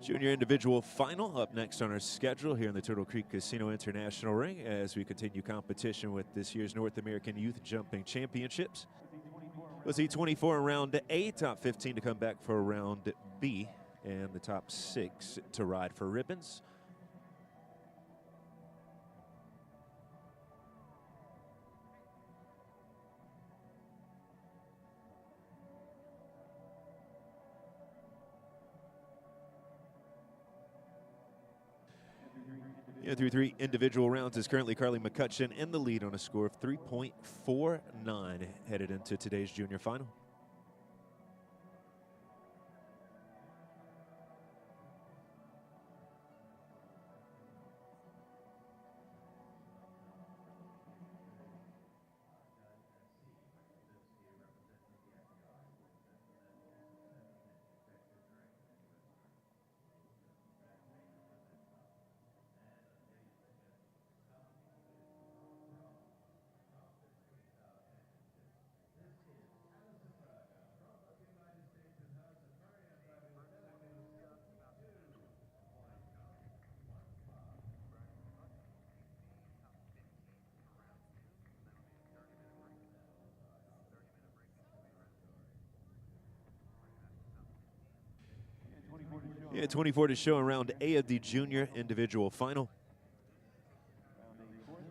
Junior individual final up next on our schedule here in the Turtle Creek Casino International Ring as we continue competition with this year's North American Youth Jumping Championships. Was E24 in round A, top 15 to come back for round B, and the top 6 to ride for ribbons. Through 3 individual rounds is currently Carly McCutcheon in the lead on a score of 3.49 headed into today's junior final. Yeah, 24 to show in round A of the junior individual final.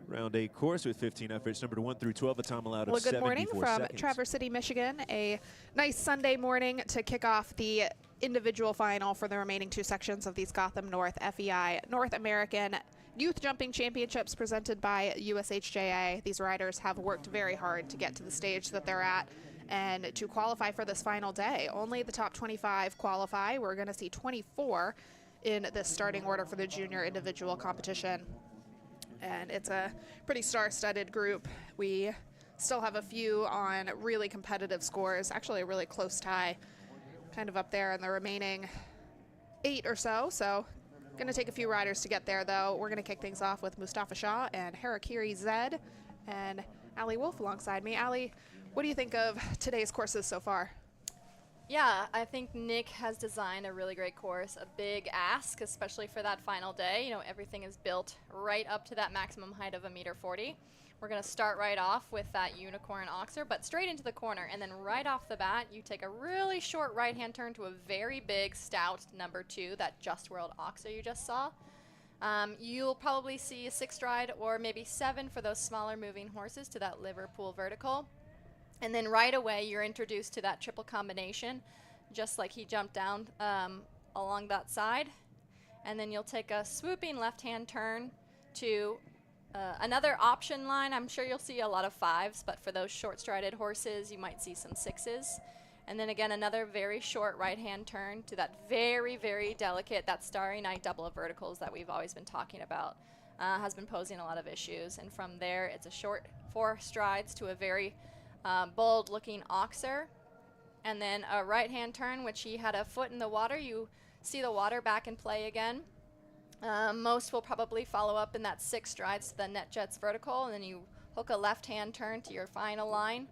Round A course with 15 efforts, numbered 1 through 12, a time allowed of 74 Good morning from seconds. Traverse City, Michigan. A nice Sunday morning to kick off the individual final for the remaining 2 sections of these Gotham North FEI North American Youth Jumping Championships presented by USHJA. These riders have worked very hard to get to the stage that they're at and to qualify for this final day. Only the top 25 qualify. We're going to see 24 in this starting order for the junior individual competition. And it's a pretty star-studded group. We still have a few on really competitive scores, actually a really close tie, kind of up there in the remaining 8 or so. So going to take a few riders to get there, though. We're going to kick things off with Mustafa Shah and Harakiri Zed and Allie Wolf alongside me. Allie, what do you think of today's courses so far? Yeah, I think Nick has designed a really great course, a big ask, especially for that final day. You know, everything is built right up to that maximum height of 1.40 m. We're going to start right off with that unicorn oxer, but straight into the corner, and then right off the bat, you take a really short right-hand turn to a very big, stout number 2, that Just World oxer you just saw. You'll probably see a 6 stride or maybe 7 for those smaller moving horses to that Liverpool vertical. And then right away, you're introduced to that triple combination, just like he jumped down along that side. And then you'll take a swooping left-hand turn to another option line. I'm sure you'll see a lot of 5s, but for those short-strided horses, you might see some 6s. And then again, another very short right-hand turn to that very, very delicate, that Starry Night double of verticals that we've always been talking about. Has been posing a lot of issues. And from there, it's a short 4 strides to a very bold looking oxer, and then a right hand turn, which he had a foot in the water. You see the water back in play again. Most will probably follow up in that 6 strides to the Net Jets vertical, and then you hook a left hand turn to your final line.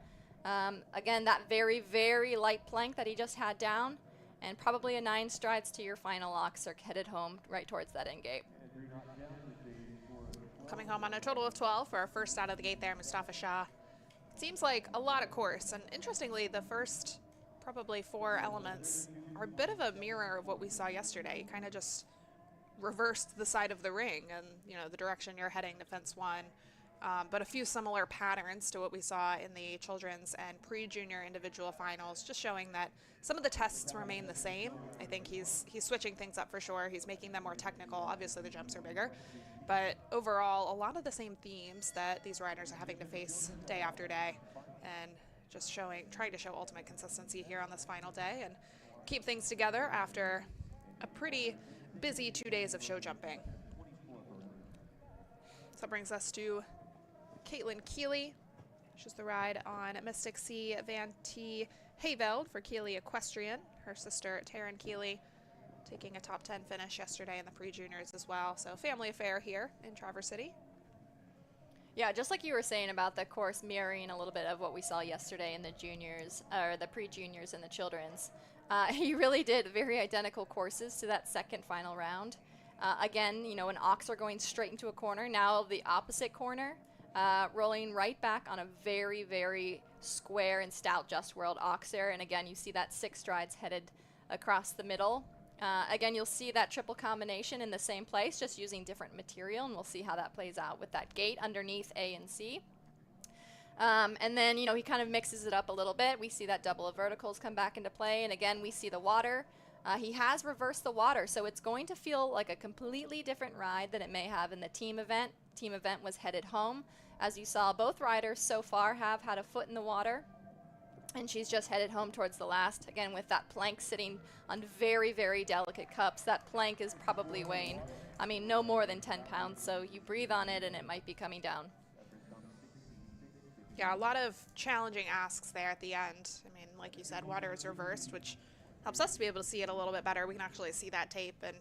Again, that very, very light plank that he just had down, and probably a 9 strides to your final oxer headed home right towards that end gate. Coming home on a total of 12 for our first out of the gate there, Mustafa Shah. Seems like a lot of course, and interestingly, the first probably 4 elements are a bit of a mirror of what we saw yesterday. Kind of just reversed the side of the ring and, you know, the direction you're heading to fence 1. But a few similar patterns to what we saw in the children's and pre-junior individual finals, just showing that some of the tests remain the same. I think he's switching things up for sure. He's making them more technical. Obviously, the jumps are bigger. But overall, a lot of the same themes that these riders are having to face day after day, and just trying to show ultimate consistency here on this final day and keep things together after a pretty busy 2 days of show jumping. So that brings us to Caitlin Keeley. She's the ride on Mystic Sea Van T. Hayveld for Keeley Equestrian. Her sister, Taryn Keeley, taking a top 10 finish yesterday in the pre-juniors as well. So family affair here in Traverse City. Yeah, just like you were saying about the course mirroring a little bit of what we saw yesterday in the juniors, or the pre-juniors and the children's. He really did very identical courses to that second final round. Again, you know, an oxer going straight into a corner. Now the opposite corner, rolling right back on a very, very square and stout Just World oxer. And again, you see that 6 strides headed across the middle. Again, you'll see that triple combination in the same place, just using different material, and we'll see how that plays out with that gate underneath A and C. And then, you know, he kind of mixes it up a little bit. We see that double of verticals come back into play, and again, we see the water. He has reversed the water, so it's going to feel like a completely different ride than it may have in the team event. Team event was headed home. As you saw, both riders so far have had a foot in the water, and she's just headed home towards the last, again with that plank sitting on very, very delicate cups. That plank is probably weighing, I mean, no more than 10 pounds, so you breathe on it and it might be coming down. Yeah, a lot of challenging asks there at the end. I mean, like you said, water is reversed, which helps us to be able to see it a little bit better. We can actually see that tape and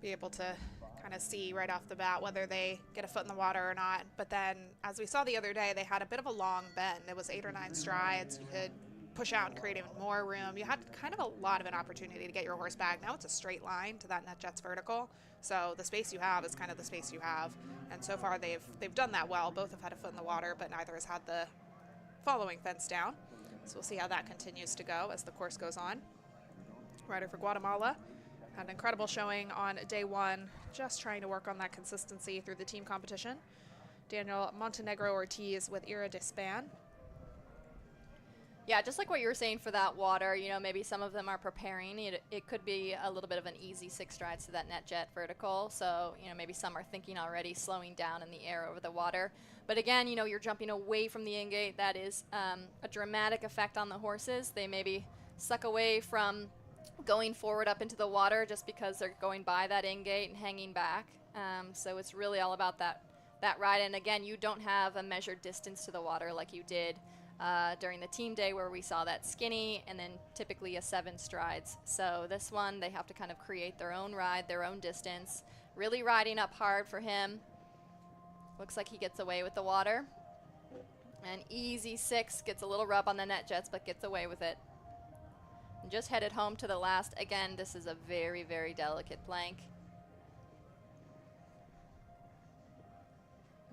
be able to kind of see right off the bat whether they get a foot in the water or not. But then, as we saw the other day, they had a bit of a long bend. It was 8 or 9 strides. You could push out and create even more room. You had kind of a lot of an opportunity to get your horse back. Now it's a straight line to that NetJets vertical. So the space you have is kind of the space you have. And so far they've done that well. Both have had a foot in the water, but neither has had the following fence down. So we'll see how that continues to go as the course goes on. Rider for Guatemala had an incredible showing on day 1, just trying to work on that consistency through the team competition. Daniel Montenegro Ortiz with Ira Despan. Yeah, just like what you were saying for that water, you know, maybe some of them are preparing. It could be a little bit of an easy 6 strides to that NetJet vertical. So, you know, maybe some are thinking already slowing down in the air over the water. But again, you know, you're jumping away from the in-gate. That is a dramatic effect on the horses. They maybe suck away from going forward up into the water just because they're going by that in-gate and hanging back. So it's really all about that ride. And again, you don't have a measured distance to the water like you did during the team day, where we saw that skinny and then typically a 7 strides. So this one, they have to kind of create their own ride, their own distance, really riding up hard for him. Looks like he gets away with the water. An easy 6, gets a little rub on the NetJets, but gets away with it. And just headed home to the last. Again, this is a very, very delicate plank.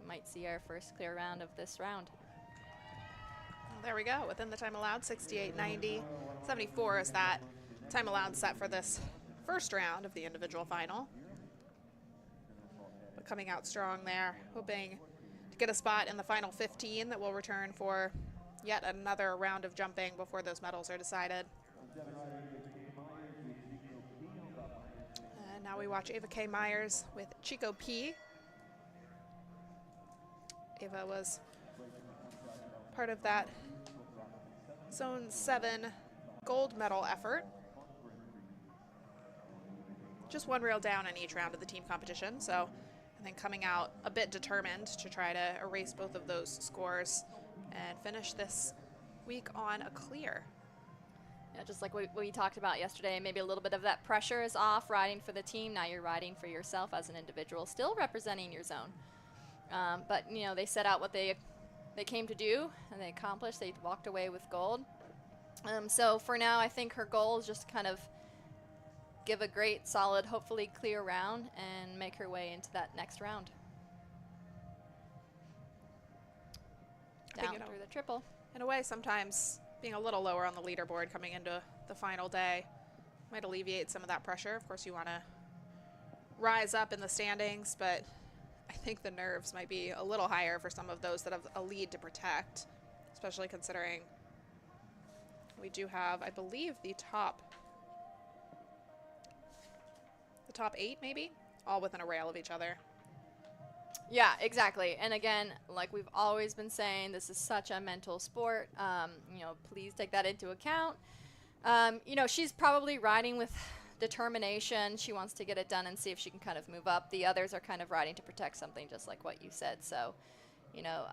We might see our first clear round of this round. There we go, within the time allowed, 68.90. 74 is that time allowed set for this first round of the individual final. But coming out strong there, hoping to get a spot in the final 15 that will return for yet another round of jumping before those medals are decided. And now we watch Ava K. Myers with Chico P. Ava was part of that Zone 7 gold medal effort. Just 1 rail down in each round of the team competition, so I think coming out a bit determined to try to erase both of those scores and finish this week on a clear. Yeah, just like what we talked about yesterday, maybe a little bit of that pressure is off riding for the team. Now you're riding for yourself as an individual, still representing your zone. But, you know, they set out what they came to do, and they accomplished. They walked away with gold. So for now, I think her goal is just to kind of give a great, solid, hopefully clear round and make her way into that next round. Down through the triple. In a way, sometimes being a little lower on the leaderboard coming into the final day might alleviate some of that pressure. Of course, you want to rise up in the standings, but I think the nerves might be a little higher for some of those that have a lead to protect, especially considering we do have, I believe, the top 8 maybe, all within a rail of each other. Yeah, exactly. And again, like we've always been saying, this is such a mental sport. You know, please take that into account. You know, she's probably riding with determination. She wants to get it done and see if she can kind of move up. The others are kind of riding to protect something, just like what you said. So, you know,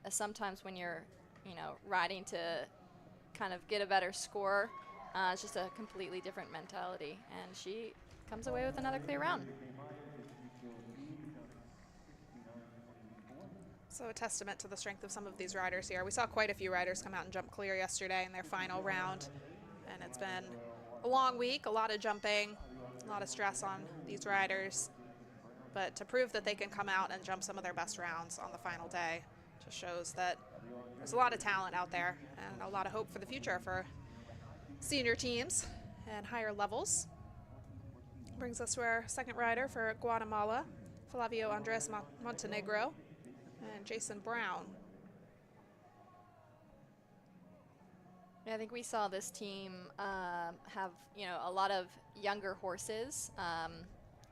sometimes when you're, you know, riding to kind of get a better score, it's just a completely different mentality. And she comes away with another clear round. So a testament to the strength of some of these riders here. We saw quite a few riders come out and jump clear yesterday in their final round. And it's been a long week, a lot of jumping, a lot of stress on these riders. But to prove that they can come out and jump some of their best rounds on the final day just shows that there's a lot of talent out there and a lot of hope for the future for senior teams and higher levels. Brings us to our second rider for Guatemala, Flavio Andres Montenegro and Jason Brown. Yeah, I think we saw this team have, a lot of younger horses.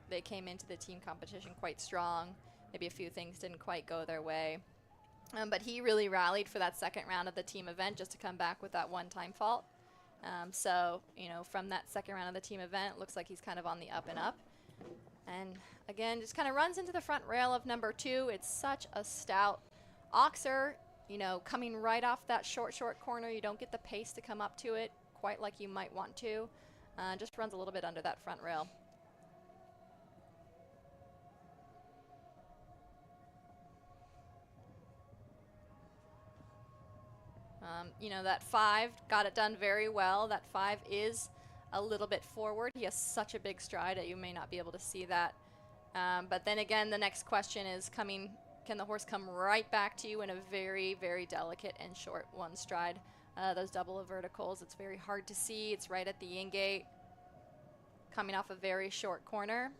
They came into the team competition quite strong. Maybe a few things didn't quite go their way. But he really rallied for that second round of the team event just to come back with that one-time fault. So, from that second round of the team event, it looks like he's kind of on the up and up. And again, just kind of runs into the front rail of number 2. It's such a stout oxer, coming right off that short corner. You don't get the pace to come up to it quite like you might want to. Just runs a little bit under that front rail. That 5 got it done very well. That 5 is a little bit forward. He has such a big stride that you may not be able to see that. But then again, the next question is can the horse come right back to you in a very, very delicate and short one stride? Those double verticals, it's very hard to see. It's right at the in-gate, coming off a very short corner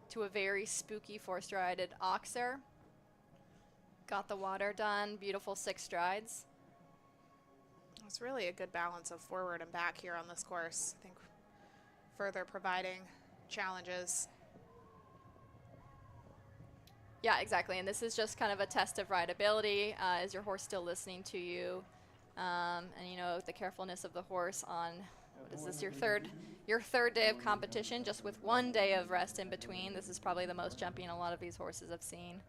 to a very spooky 4-strided oxer. Got the water done, beautiful 6 strides. It's really a good balance of forward and back here on this course. I think further providing challenges. Yeah, exactly. And this is just kind of a test of rideability. Is your horse still listening to you? And the carefulness of the horse on, what is this, your third day of competition, just with 1 day of rest in between. This is probably the most jumping a lot of these horses have seen.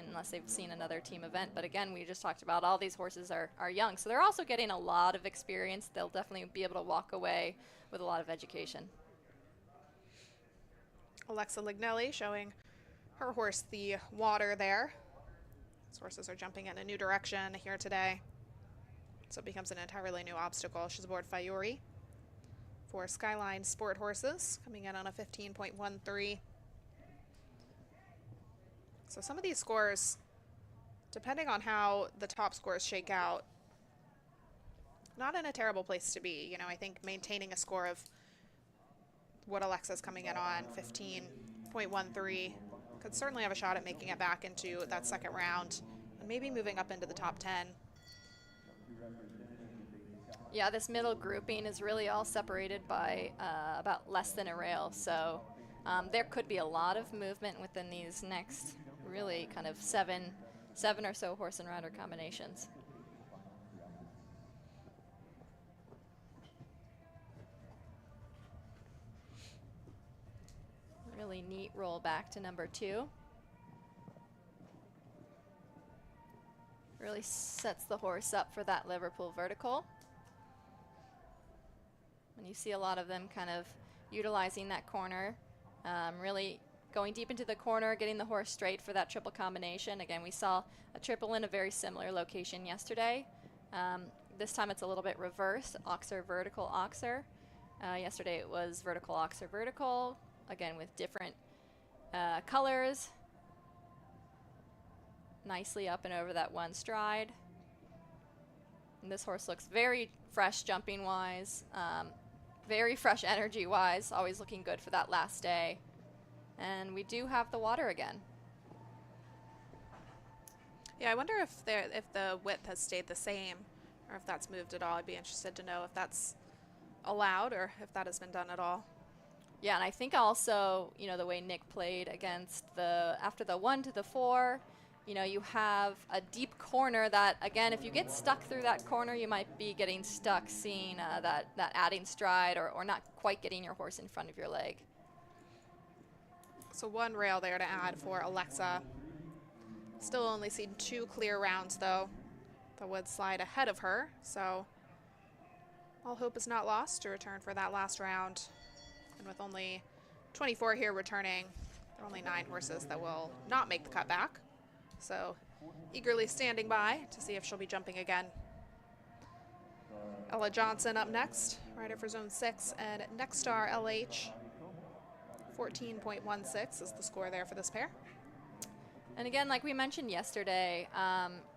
Unless they've seen another team event. But again, we just talked about all these horses are young, so they're also getting a lot of experience. They'll definitely be able to walk away with a lot of education. Alexa Lignelli showing her horse the water there. These horses are jumping in a new direction here today, so it becomes an entirely new obstacle. She's aboard Fiori for Skyline Sport Horses, coming in on a 15.13. So some of these scores, depending on how the top scores shake out, not in a terrible place to be. I think maintaining a score of what Alexa's coming in on, 15.13, could certainly have a shot at making it back into that second round and maybe moving up into the top 10. Yeah, this middle grouping is really all separated by about less than a rail. So there could be a lot of movement within these next really kind of seven or so horse and rider combinations. Really neat roll back to number 2. Really sets the horse up for that Liverpool vertical. And you see a lot of them kind of utilizing that corner, really going deep into the corner, getting the horse straight for that triple combination. Again, we saw a triple in a very similar location yesterday. This time it's a little bit reversed, oxer, vertical, oxer. Yesterday it was vertical, oxer, vertical, again with different colors. Nicely up and over that one stride. And this horse looks very fresh jumping-wise, very fresh energy-wise, always looking good for that last day. And we do have the water again. Yeah, I wonder if the width has stayed the same or if that's moved at all. I'd be interested to know if that's allowed or if that has been done at all. Yeah, and I think also, the way Nick played against after the 1 to the 4, you have a deep corner that, again, if you get stuck through that corner, you might be getting stuck seeing that adding stride or not quite getting your horse in front of your leg. So 1 rail there to add for Alexa. Still only seen 2 clear rounds, though. The wood slide ahead of her, so all hope is not lost to return for that last round. And with only 24 here returning, there are only 9 horses that will not make the cut back. So eagerly standing by to see if she'll be jumping again. Ella Johnson up next, rider for zone 6, and Next Star LH. 14.16 is the score there for this pair. And again, like we mentioned yesterday,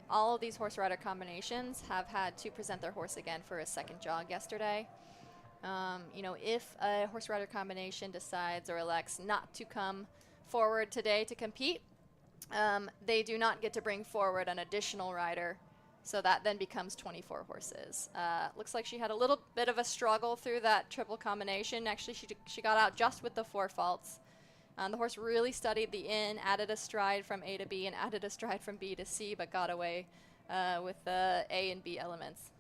all of these horse rider combinations have had to present their horse again for a second jog yesterday. You know, if a horse rider combination decides or elects not to come forward today to compete, they do not get to bring forward an additional rider. So that then becomes 24 horses. Looks like she had a little bit of a struggle through that triple combination. Actually, she got out just with the 4 faults. The horse really studied the in, added a stride from A to B, and added a stride from B to C, but got away with the A and B elements.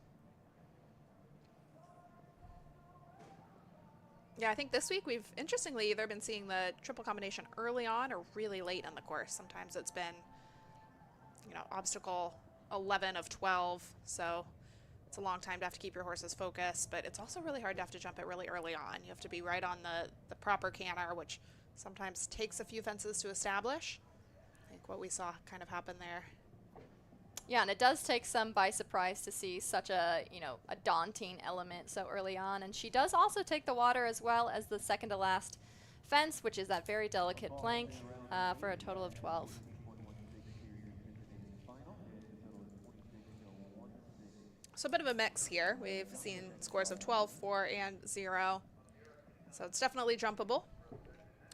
Yeah, I think this week we've interestingly either been seeing the triple combination early on or really late in the course. Sometimes it's been, you know, obstacle 11 of 12, so it's a long time to have to keep your horse's focus, but it's also really hard to have to jump it really early on. You have to be right on the proper canter, which sometimes takes a few fences to establish. I think what we saw kind of happen there. Yeah, and it does take some by surprise to see such a, you know, a daunting element so early on. And she does also take the water as well as the second to last fence, which is that very delicate plank, for a total of 12. So a bit of a mix here. We've seen scores of 12, 4, and 0. So it's definitely jumpable.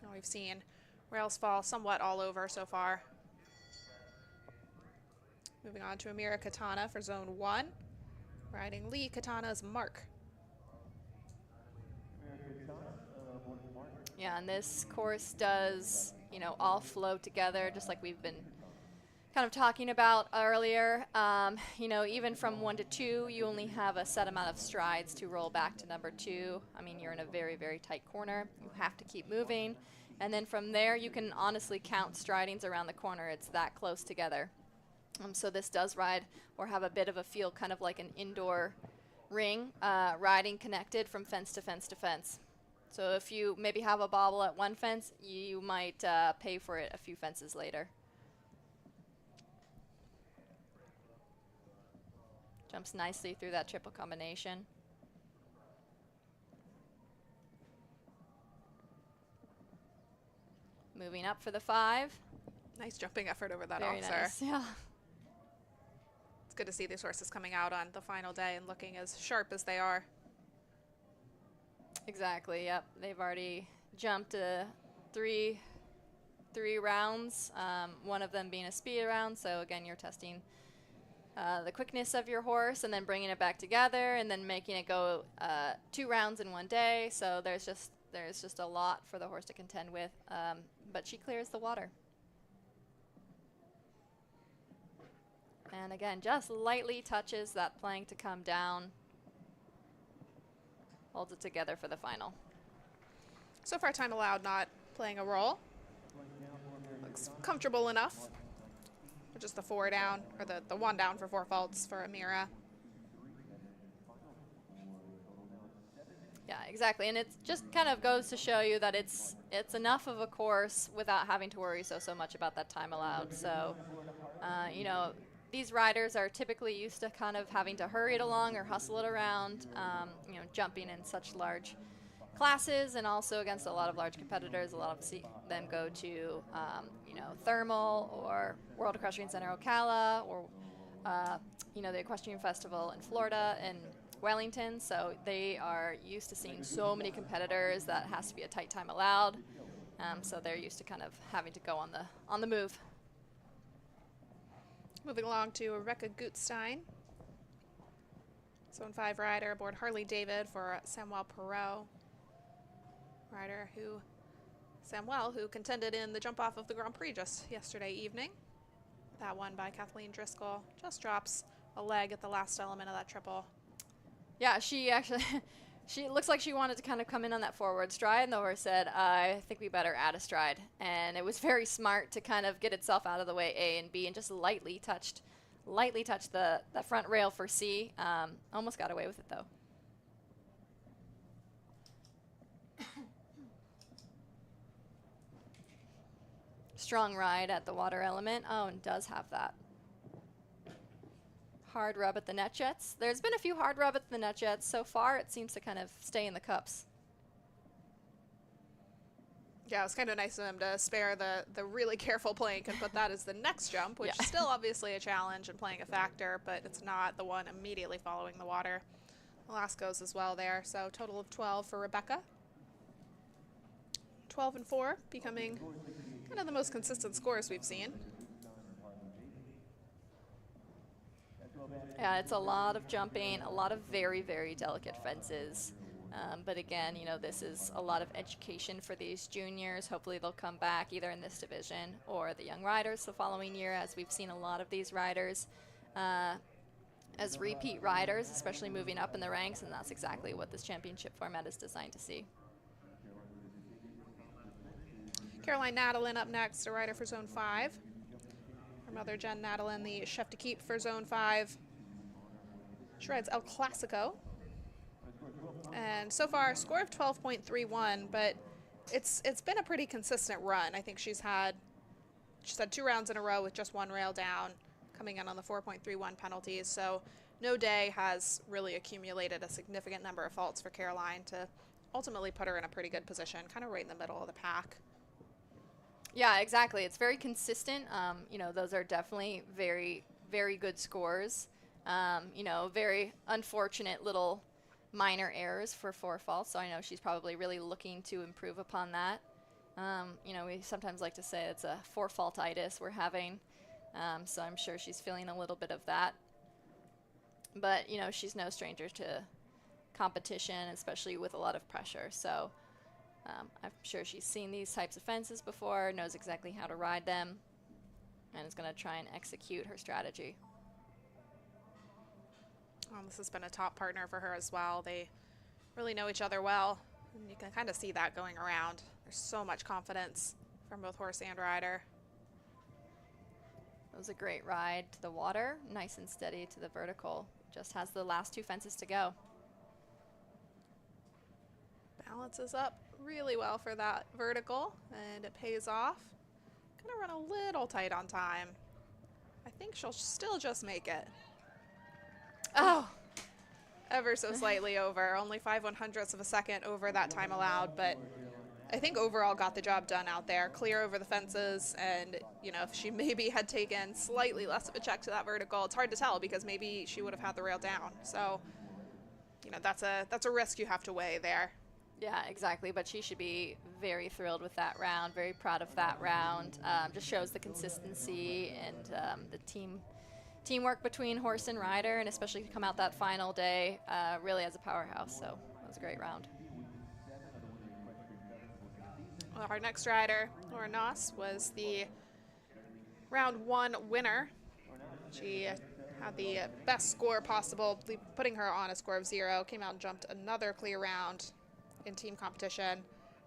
And we've seen rails fall somewhat all over so far. Moving on to Amira Katana for zone 1. Riding Lee Katana's Mark. Yeah, and this course does, you know, all flow together just like we've been kind of talking about earlier. You know, even from 1 to 2, you only have a set amount of strides to roll back to number 2. I mean, you're in a very, very tight corner. You have to keep moving. And then from there, you can honestly count stridings around the corner. It's that close together. So this does ride or have a bit of a feel kind of like an indoor ring, riding connected from fence to fence to fence. So if you maybe have a bobble at one fence, you might pay for it a few fences later. Jumps nicely through that triple combination. Moving up for the 5. Nice jumping effort over that Very officer. nice, yeah. It's good to see these horses coming out on the final day and looking as sharp as they are. Exactly, yep. They've already jumped 3 rounds, one of them being a speed round. So again, you're testing the quickness of your horse and then bringing it back together and then making it go 2 rounds in one day. So there's just a lot for the horse to contend with, but she clears the water. And again, just lightly touches that plank to come down. Holds it together for the final. So far, time allowed not playing a role. Looks comfortable enough. Just the 4 down, or the 1 down for 4 faults for Amira. Yeah, exactly. And it just kind of goes to show you that it's enough of a course without having to worry so much about that time allowed. So, you know, these riders are typically used to kind of having to hurry it along or hustle it around, you know, jumping in such large classes and also against a lot of large competitors. A lot of them go to, you know, Thermal or World Equestrian Center Ocala or, you know, the Equestrian Festival in Florida and Wellington. So they are used to seeing so many competitors that has to be a tight time allowed. So they're used to kind of having to go on the move. Moving along to Rebecca Gutstein. Zone 5 rider aboard Harley David for Samuel Perot. Rider who contended in the jump off of the Grand Prix just yesterday evening. That one by Kathleen Driscoll. Just drops a leg at the last element of that triple. Yeah, she actually, she looks like she wanted to kind of come in on that forward stride, and the horse said, I think we better add a stride. And it was very smart to kind of get itself out of the way, A and B, and just lightly touched the front rail for C. Almost got away with it, though. Strong ride at the water element. Oh, and does have that hard rub at the net jets. There's been a few hard rub at the net jets. So far, it seems to kind of stay in the cups. Yeah, it was kind of nice of him to spare the really careful plank and put that as the next jump, which is still obviously a challenge and playing a factor, but it's not the one immediately following the water. The last goes as well there, so total of 12 for Rebecca. 12 and 4, becoming kind of the most consistent scores we've seen. Yeah, it's a lot of jumping, a lot of very, very delicate fences. But again, you know, this is a lot of education for these juniors. Hopefully they'll come back either in this division or the young riders the following year, as we've seen a lot of these riders as repeat riders, especially moving up in the ranks, and that's exactly what this championship format is designed to see. Caroline Nadalin up next, a rider for Zone 5. Her mother, Jen Nadalin, the chef de keep for Zone 5. She rides El Clasico. And so far, score of 12.31, but it's been a pretty consistent run. I think she's had 2 rounds in a row with just 1 rail down, coming in on the 4.31 penalties. So no day has really accumulated a significant number of faults for Caroline to ultimately put her in a pretty good position, kind of right in the middle of the pack. Yeah, exactly. It's very consistent. You know, those are definitely very, very good scores. You know, very unfortunate little minor errors for 4 faults, so I know she's probably really looking to improve upon that. You know, we sometimes like to say it's a 4-faultitis we're having, so I'm sure she's feeling a little bit of that. But, you know, she's no stranger to competition, especially with a lot of pressure, so I'm sure she's seen these types of fences before, knows exactly how to ride them, and is going to try and execute her strategy. This has been a top partner for her as well. They really know each other well, and you can kind of see that going around. There's so much confidence from both horse and rider. It was a great ride to the water, nice and steady to the vertical. Just has the last 2 fences to go. Balances up really well for that vertical, and it pays off. Gonna run a little tight on time. I think she'll still just make it. Oh! Ever so slightly over, only 5/100ths of a second over that time allowed, but I think overall got the job done out there, clear over the fences, and you know, if she maybe had taken slightly less of a check to that vertical, it's hard to tell because maybe she would have had the rail down. So, you know, that's a risk you have to weigh there. Yeah, exactly, but she should be very thrilled with that round, very proud of that round. Just shows the consistency and the teamwork between horse and rider, and especially to come out that final day really as a powerhouse. So it was a great round. Well, our next rider, Laura Noss, was the round 1 winner. She had the best score possible, putting her on a score of 0. Came out and jumped another clear round in team competition,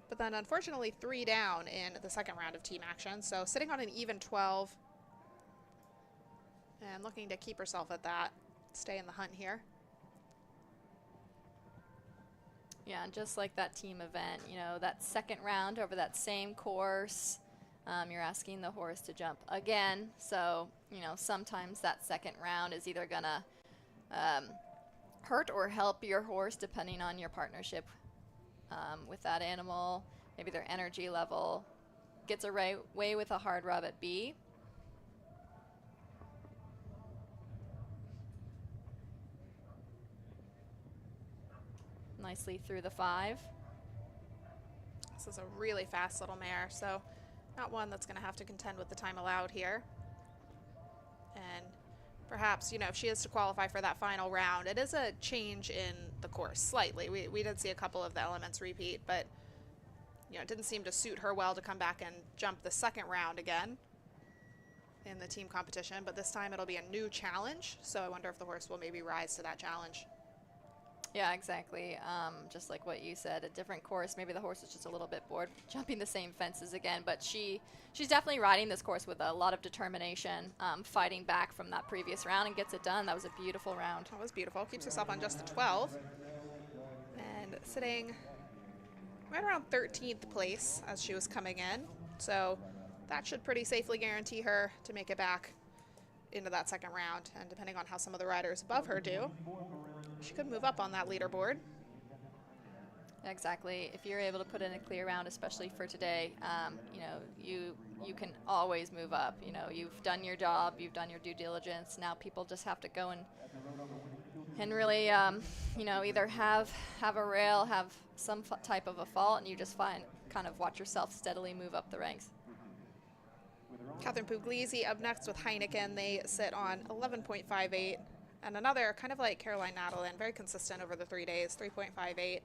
but then unfortunately 3 down in the second round of team action. So sitting on an even 12 and looking to keep herself at that, stay in the hunt here. Yeah, and just like that team event, you know, that second round over that same course, you're asking the horse to jump again. So, you know, sometimes that second round is either gonna hurt or help your horse depending on your partnership with that animal, maybe their energy level. Gets away with a hard rub at B. Nicely through the 5. This is a really fast little mare, so not one that's going to have to contend with the time allowed here. And perhaps, you know, if she is to qualify for that final round, it is a change in the course slightly. We did see a couple of the elements repeat, but, you know, it didn't seem to suit her well to come back and jump the second round again in the team competition, but this time it'll be a new challenge, so I wonder if the horse will maybe rise to that challenge. Yeah, exactly. Just like what you said, a different course. Maybe the horse is just a little bit bored jumping the same fences again, but she's definitely riding this course with a lot of determination, fighting back from that previous round and gets it done. That was a beautiful round. That was beautiful. Keeps herself on just the 12 and sitting right around 13th place as she was coming in. So that should pretty safely guarantee her to make it back into that second round. And depending on how some of the riders above her do, she could move up on that leaderboard. Exactly. If you're able to put in a clear round, especially for today, you know, you can always move up. You know, you've done your job, you've done your due diligence. Now people just have to go and really, you know, either have a rail, have some type of a fault, and you just kind of watch yourself steadily move up the ranks. Catherine Puglisi up next with Heineken. They sit on 11.58, and another kind of like Caroline Nadelin, very consistent over the 3 days, 3.58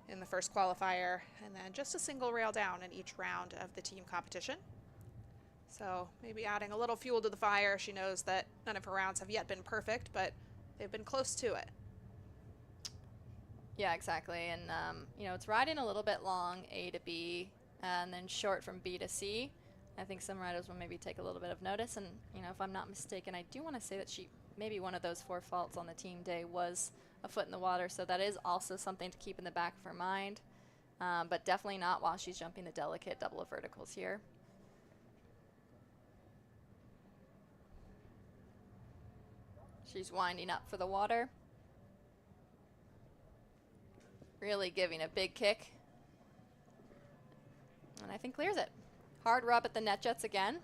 in the first qualifier, and then just a single rail down in each round of the team competition. So maybe adding a little fuel to the fire. She knows that none of her rounds have yet been perfect, but they've been close to it. Yeah, exactly. And, you know, it's riding a little bit long, A to B, and then short from B to C. I think some riders will maybe take a little bit of notice. And, you know, if I'm not mistaken, I do want to say that maybe one of those 4 faults on the team day was a foot in the water. So that is also something to keep in the back of her mind. But definitely not while she's jumping the delicate double of verticals here. She's winding up for the water. Really giving a big kick. And I think clears it. Hard rub at the net jets again.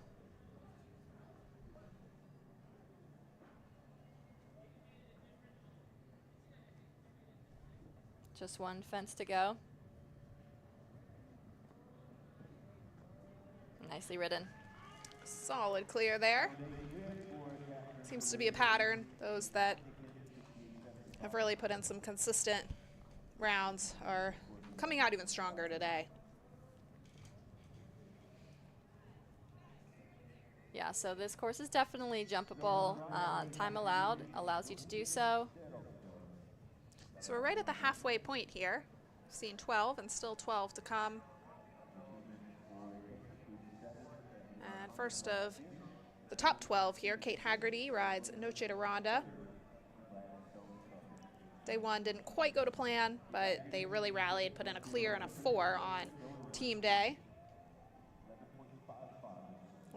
Just one fence to go. Nicely ridden. Solid clear there. Seems to be a pattern. Those that have really put in some consistent rounds are coming out even stronger today. Yeah, so this course is definitely jumpable. Time allowed allows you to do so. So we're right at the halfway point here. We've seen 12 and still 12 to come. And first of the top 12 here, Kate Haggerty rides Noche de Ronda. Day one didn't quite go to plan, but they really rallied, put in a clear and a 4 on team day.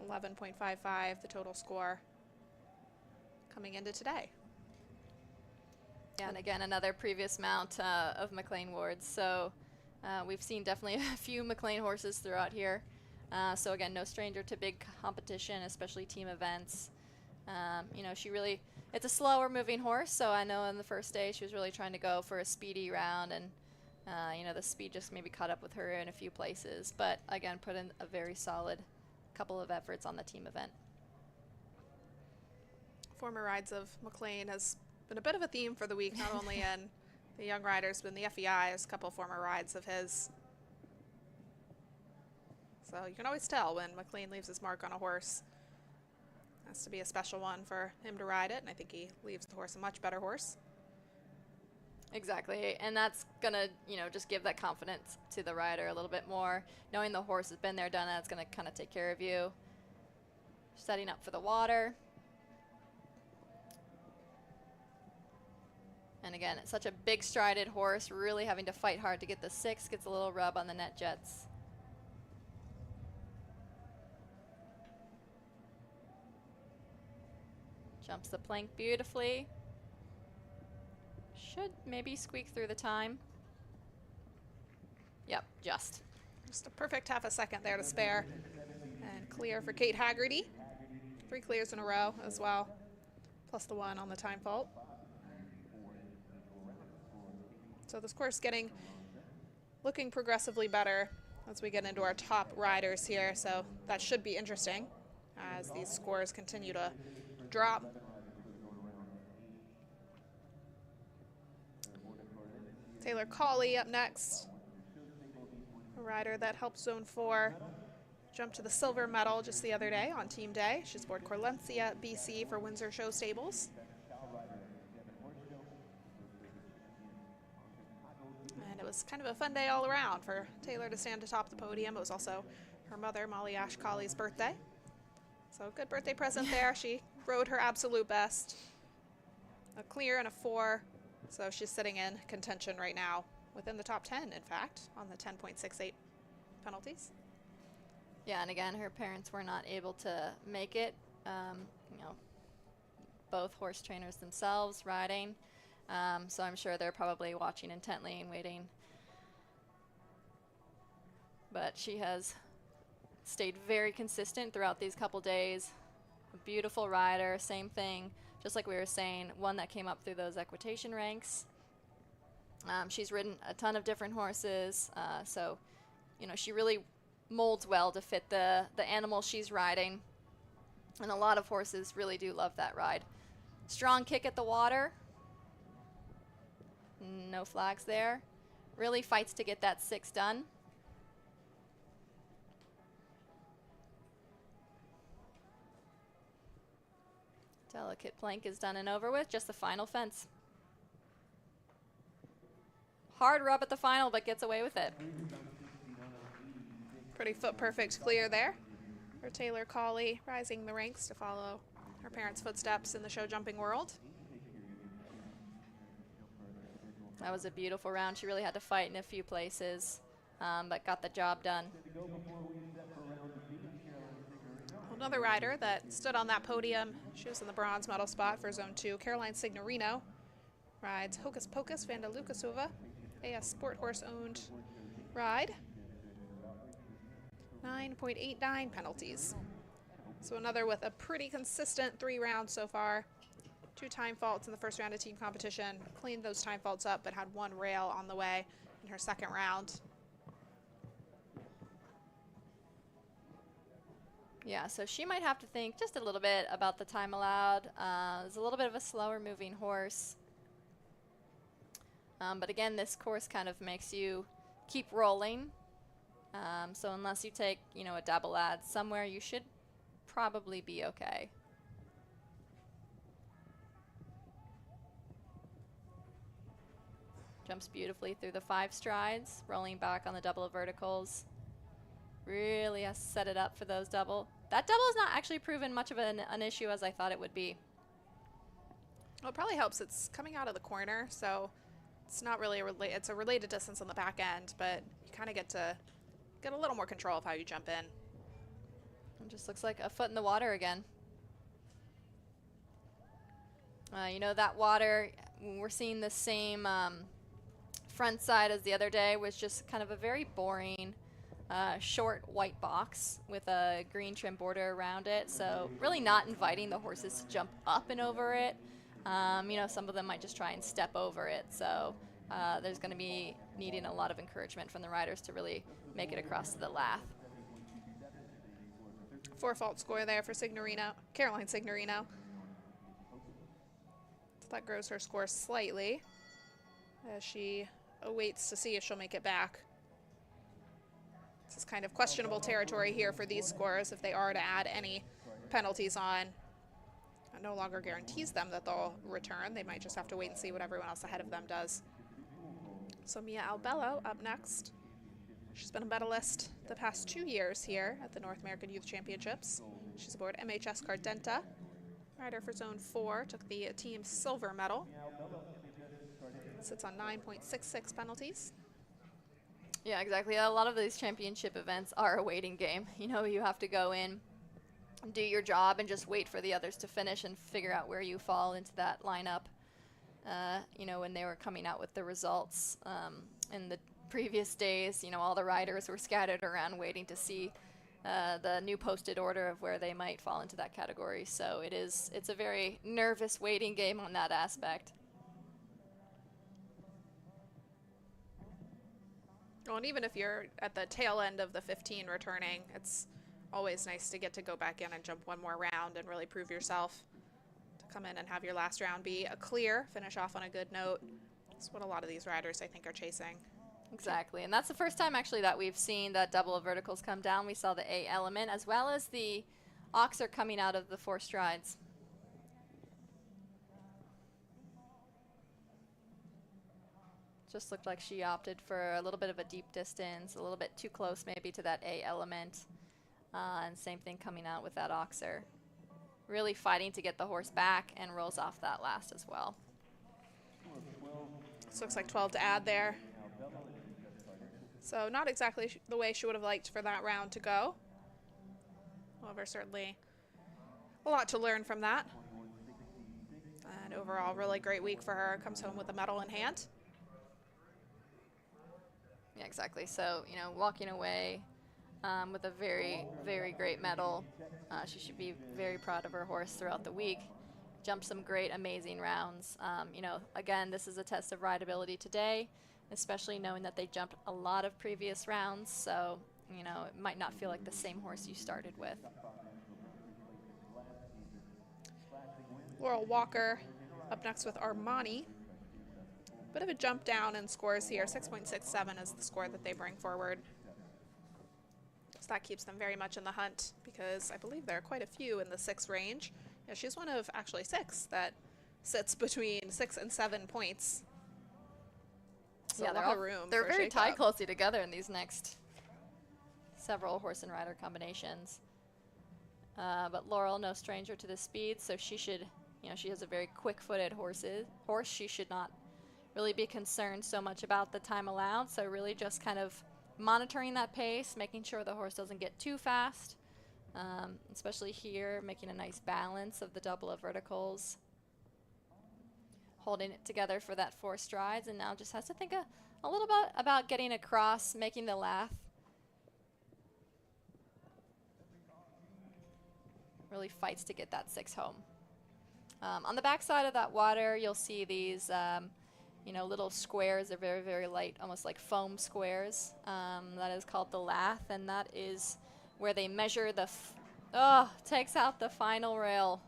11.55 the total score coming into today. Yeah, and again, another previous mount of McLean Wards. So we've seen definitely a few McLean horses throughout here. So again, no stranger to big competition, especially team events. You know, it's a slower moving horse. So I know on the first day she was really trying to go for a speedy round, and you know, the speed just maybe caught up with her in a few places. But again, put in a very solid couple of efforts on the team event. Former rides of McLean has been a bit of a theme for the week, not only in the young riders, but in the FEI. There's a couple of former rides of his. So you can always tell when McLean leaves his mark on a horse. It has to be a special one for him to ride it, and I think he leaves the horse a much better horse. Exactly, and that's gonna, you know, just give that confidence to the rider a little bit more. Knowing the horse has been there, done that, it's gonna kind of take care of you. Setting up for the water. And again, it's such a big strided horse, really having to fight hard to get the 6, gets a little rub on the net jets. Jumps the plank beautifully. Should maybe squeak through the time. Yep, just a perfect half a second there to spare. And clear for Kate Haggerty. 3 clears in a row as well, plus the 1 on the time fault. So this course looking progressively better as we get into our top riders here. So that should be interesting as these scores continue to drop. Taylor Cawley up next, a rider that helped Zone 4 jump to the silver medal just the other day on team day. She's aboard Corlencia, BC for Windsor Show Stables. And it was kind of a fun day all around for Taylor to stand atop the podium. It was also her mother, Molly Ash Cawley's birthday. So good birthday present there. She rode her absolute best. A clear and a 4. So she's sitting in contention right now, within the top 10, in fact, on the 10.68 penalties. Yeah, and again, her parents were not able to make it. You know, both horse trainers themselves riding. So I'm sure they're probably watching intently and waiting. But she has stayed very consistent throughout these couple days. A beautiful rider, same thing, just like we were saying, one that came up through those equitation ranks. She's ridden a ton of different horses, so you know, she really molds well to fit the animal she's riding. And a lot of horses really do love that ride. Strong kick at the water. No flags there. Really fights to get that 6 done. Delicate plank is done and over with. Just the final fence. Hard rub at the final, but gets away with it. Pretty foot perfect clear there for Taylor Cawley, rising the ranks to follow her parents' footsteps in the show jumping world. That was a beautiful round. She really had to fight in a few places, but got the job done. Another rider that stood on that podium, she was in the bronze medal spot for Zone 2. Caroline Signorino rides Hocus Pocus Vanda Lukasova, a sport horse owned ride. 9.89 penalties. So another with a pretty consistent 3 rounds so far. 2 time faults in the first round of team competition. Cleaned those time faults up, but had 1 rail on the way in her second round. Yeah, so she might have to think just a little bit about the time allowed. It's a little bit of a slower moving horse. But again, this course kind of makes you keep rolling. So unless you take, you know, a double ad somewhere, you should probably be okay. Jumps beautifully through the 5 strides, rolling back on the double of verticals. Really has set it up for those double. That double has not actually proven much of an issue as I thought it would be. Well, it probably helps. It's coming out of the corner, so it's not really it's a related distance on the back end, but you kind of get to get a little more control of how you jump in. It just looks like a foot in the water again. You know, that water, we're seeing the same front side as the other day, was just kind of a very boring short white box with a green trim border around it, so really not inviting the horses to jump up and over it. You know, some of them might just try and step over it, so there's going to be needing a lot of encouragement from the riders to really make it across to the lath. 4 fault score there for Signorino, Caroline Signorino. So that grows her score slightly as she awaits to see if she'll make it back. This is kind of questionable territory here for these scores. If they are to add any penalties on, it no longer guarantees them that they'll return. They might just have to wait and see what everyone else ahead of them does. So Mia Albello up next. She's been a medalist the past 2 years here at the North American Youth Championships. She's aboard MHS Cardenta. Rider for Zone 4, took the team silver medal. Sits on 9.66 penalties. Yeah, exactly. A lot of these championship events are a waiting game. You know, you have to go in, do your job, and just wait for the others to finish and figure out where you fall into that lineup. You know, when they were coming out with the results in the previous days, you know, all the riders were scattered around waiting to see the new posted order of where they might fall into that category. So it's a very nervous waiting game on that aspect. Well, and even if you're at the tail end of the 15 returning, it's always nice to get to go back in and jump one more round and really prove yourself. To come in and have your last round be a clear, finish off on a good note. That's what a lot of these riders, I think, are chasing. Exactly, and that's the first time actually that we've seen that double of verticals come down. We saw the A element as well as the oxer coming out of the 4 strides. Just looked like she opted for a little bit of a deep distance, a little bit too close maybe to that A element. And same thing coming out with that oxer. Really fighting to get the horse back and rolls off that last as well. This looks like 12 to add there. So not exactly the way she would have liked for that round to go. However, certainly a lot to learn from that. overall, really great week for her. Comes home with a medal in hand. Yeah, exactly. So, you know, walking away with a very, very great medal. She should be very proud of her horse throughout the week. Jumped some great, amazing rounds. You know, again, this is a test of rideability today, especially knowing that they jumped a lot of previous rounds. So, you know, it might not feel like the same horse you started with. Laurel Walker up next with Armani. Bit of a jump down in scores here. 6.67 is the score that they bring forward. So that keeps them very much in the hunt because I believe there are quite a few in the 6 range. Yeah, she's one of actually 6 that sits between 6 and 7 points. So yeah, a lot of room. They're for very tied shake-up. closely together in these next several horse and rider combinations. But Laurel, no stranger to the speed, so she should, you know, she has a very quick-footed horse. She should not really be concerned so much about the time allowed. So really just kind of monitoring that pace, making sure the horse doesn't get too fast, especially here, making a nice balance of the double of verticals, holding it together for that 4 strides, and now just has to think a little bit about getting across, making the laugh. Really fights to get that 6 home. On the back side of that water, you'll see these you know, little squares. They're very, very light, almost like foam squares. That is called the lath, and that is where they measure the, takes out the final rail.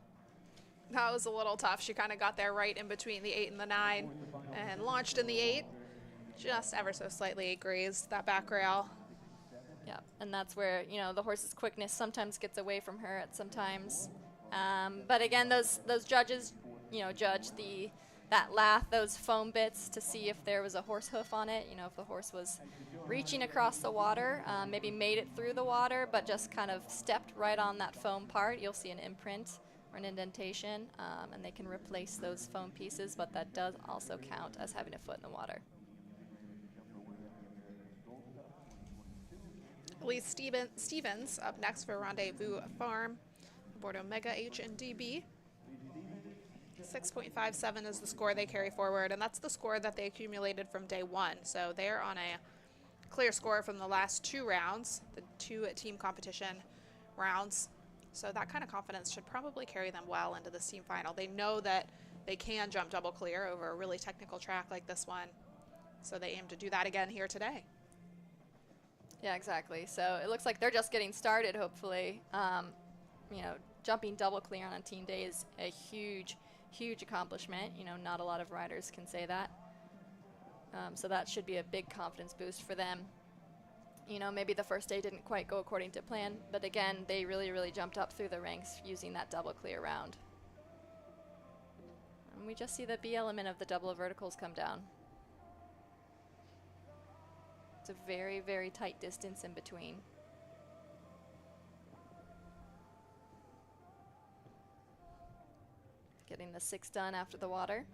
That was a little tough. She kind of got there right in between the 8 and the 9 and launched in the 8. Just ever so slightly grazed that back rail. Yeah, and that's where, you know, the horse's quickness sometimes gets away from her at sometimes. But again, those judges, you know, judge that lath, those foam bits, to see if there was a horse hoof on it. You know, if the horse was reaching across the water, maybe made it through the water, but just kind of stepped right on that foam part, you'll see an imprint or an indentation, and they can replace those foam pieces, but that does also count as having a foot in the water. Elise Stevens up next for Rendezvous Farm aboard Omega H&DB. 6.57 is the score they carry forward, and that's the score that they accumulated from day 1. So they're on a clear score from the last 2 rounds, the 2 team competition rounds. So that kind of confidence should probably carry them well into this team final. They know that they can jump double clear over a really technical track like this one. So they aim to do that again here today. Yeah, exactly. So it looks like they're just getting started, hopefully. You know, jumping double clear on a team day is a huge accomplishment. You know, not a lot of riders can say that. So that should be a big confidence boost for them. You know, maybe the first day didn't quite go according to plan, but again, they really jumped up through the ranks using that double clear round. And we just see the B element of the double of verticals come down. It's a very tight distance in between. Getting the 6 done after the water.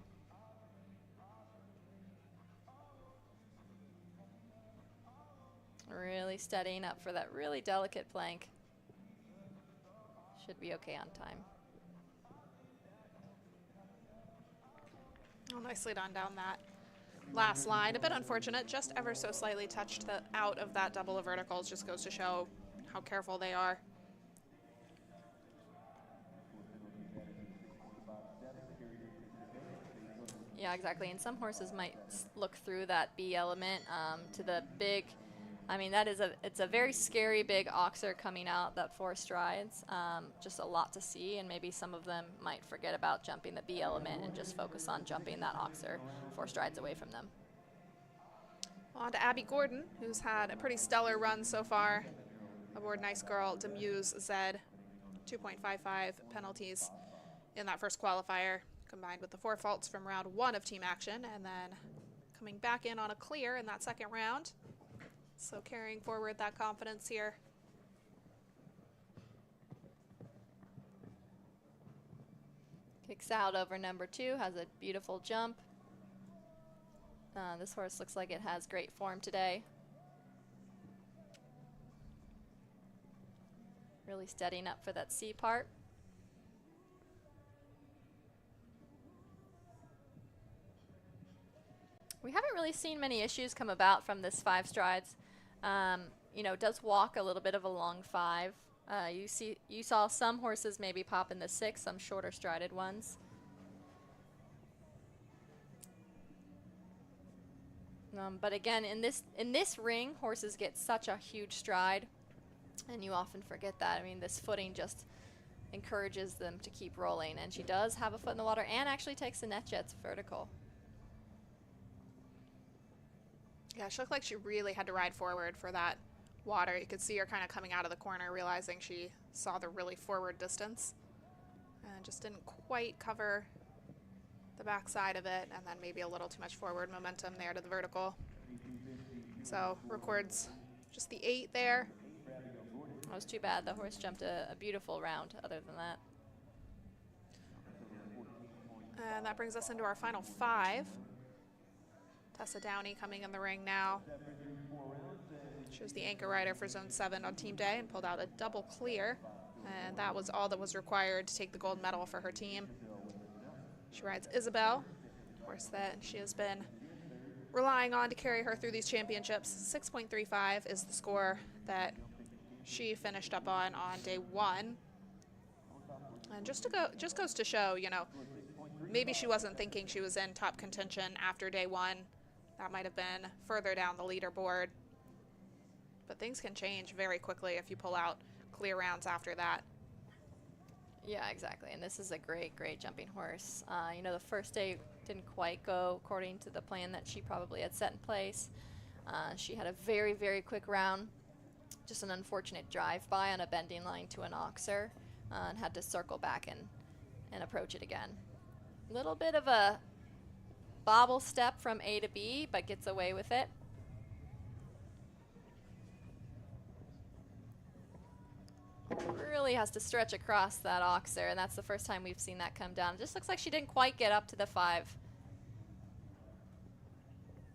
Really steadying up for that really delicate plank. Should be okay on time. Oh, nicely done down that last line. A bit unfortunate, just ever so slightly touched out of that double of verticals. Just goes to show how careful they are. Yeah, exactly. And some horses might look through that B element to the big. I mean, it's a very scary big oxer coming out that 4 strides. Just a lot to see, and maybe some of them might forget about jumping the B element and just focus on jumping that oxer 4 strides away from them. On to Abby Gordon, who's had a pretty stellar run so far aboard Nice Girl Demuse Zed. 2.55 penalties in that first qualifier, combined with the 4 faults from round 1 of team action, and then coming back in on a clear in that second round. So carrying forward that confidence here. Kicks out over number 2, has a beautiful jump. This horse looks like it has great form today. Really steadying up for that C part. We haven't really seen many issues come about from this 5 strides. You know, does walk a little bit of a long 5. You saw some horses maybe pop in the 6, some shorter strided ones. But again, in this ring, horses get such a huge stride, and you often forget that. I mean, this footing just encourages them to keep rolling, and she does have a foot in the water and actually takes the net jets vertical. Yeah, she looked like she really had to ride forward for that water. You could see her kind of coming out of the corner, realizing she saw the really forward distance and just didn't quite cover the backside of it, and then maybe a little too much forward momentum there to the vertical. So records just the 8 there. That was too bad. The horse jumped a beautiful round other than that. And that brings us into our final 5. Tessa Downey coming in the ring now. She was the anchor rider for Zone 7 on team day and pulled out a double clear. And that was all that was required to take the gold medal for her team. She rides Isabel, a horse that she has been relying on to carry her through these championships. 6.35 is the score that she finished up on day 1. And just goes to show, you know, maybe she wasn't thinking she was in top contention after day 1. That might have been further down the leaderboard. But things can change very quickly if you pull out clear rounds after that. Yeah, exactly. And this is a great, great jumping horse. You know, the first day didn't quite go according to the plan that she probably had set in place. She had a very, very quick round. Just an unfortunate drive-by on a bending line to an oxer, and had to circle back and approach it again. A little bit of a bobble step from A to B, but gets away with it. Really has to stretch across that oxer, and that's the first time we've seen that come down. It just looks like she didn't quite get up to the 5.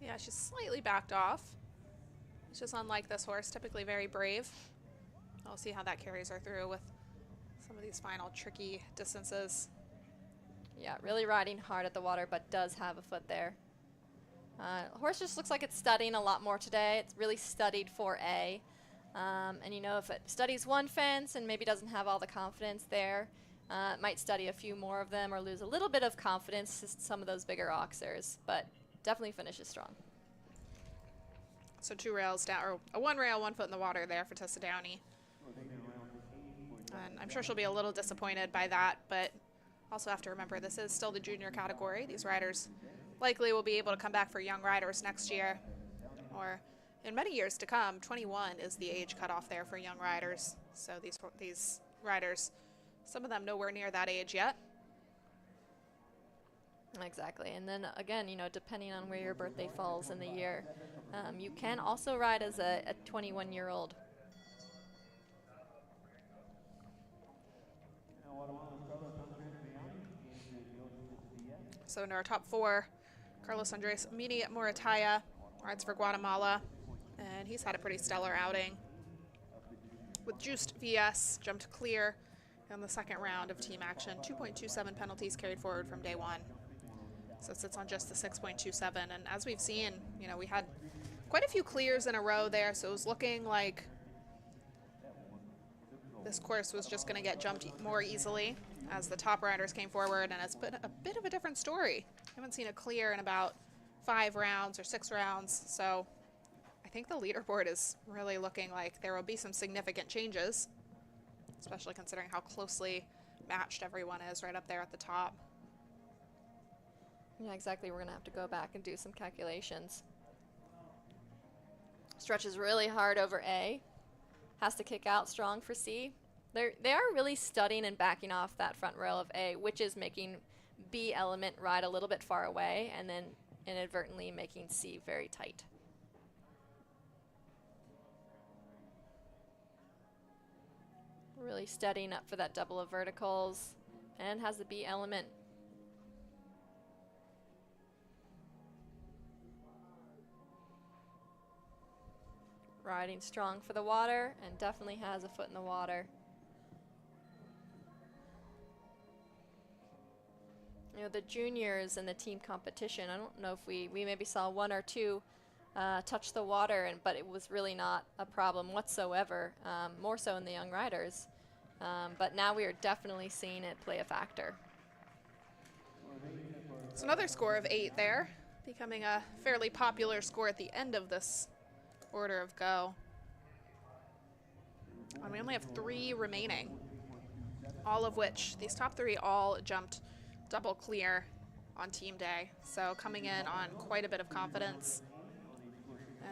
Yeah, she's slightly backed off. It's just unlike this horse, typically very brave. I'll see how that carries her through with some of these final tricky distances. Yeah, really riding hard at the water, but does have a foot there. Horse just looks like it's studying a lot more today. It's really studied for A. And you know, if it studies one fence and maybe doesn't have all the confidence there, it might study a few more of them or lose a little bit of confidence to some of those bigger oxers, but definitely finishes strong. So 2 rails down, or a 1 rail, 1 foot in the water there for Tessa Downey. And I'm sure she'll be a little disappointed by that, but also have to remember this is still the junior category. These riders likely will be able to come back for young riders next year, or in many years to come. 21 is the age cutoff there for young riders. So these riders, some of them nowhere near that age yet. Exactly. And then again, you know, depending on where your birthday falls in the year, you can also ride as a 21-year-old. So in our top 4, Carlos Andres Mini Morataya rides for Guatemala, and he's had a pretty stellar outing. With Juiced VS, jumped clear in the 2nd round of team action. 2.27 penalties carried forward from day 1. So it sits on just the 6.27. And as we've seen, you know, we had quite a few clears in a row there, so it was looking like this course was just going to get jumped more easily as the top riders came forward, and it's been a bit of a different story. I haven't seen a clear in about 5 rounds or 6 rounds, so I think the leaderboard is really looking like there will be some significant changes, especially considering how closely matched everyone is right up there at the top. Yeah, exactly. We're going to have to go back and do some calculations. Stretches really hard over A. Has to kick out strong for C. They are really studying and backing off that front rail of A, which is making B element ride a little bit far away and then inadvertently making C very tight. Really studying up for that double of verticals, and has the B element. Riding strong for the water, and definitely has a foot in the water. You know, the juniors and the team competition, I don't know if we maybe saw one or two touch the water, but it was really not a problem whatsoever, more so in the young riders. But now we are definitely seeing it play a factor. It's another score of 8 there, becoming a fairly popular score at the end of this order of go. And we only have 3 remaining, all of which, these top 3 all jumped double clear on team day. So coming in on quite a bit of confidence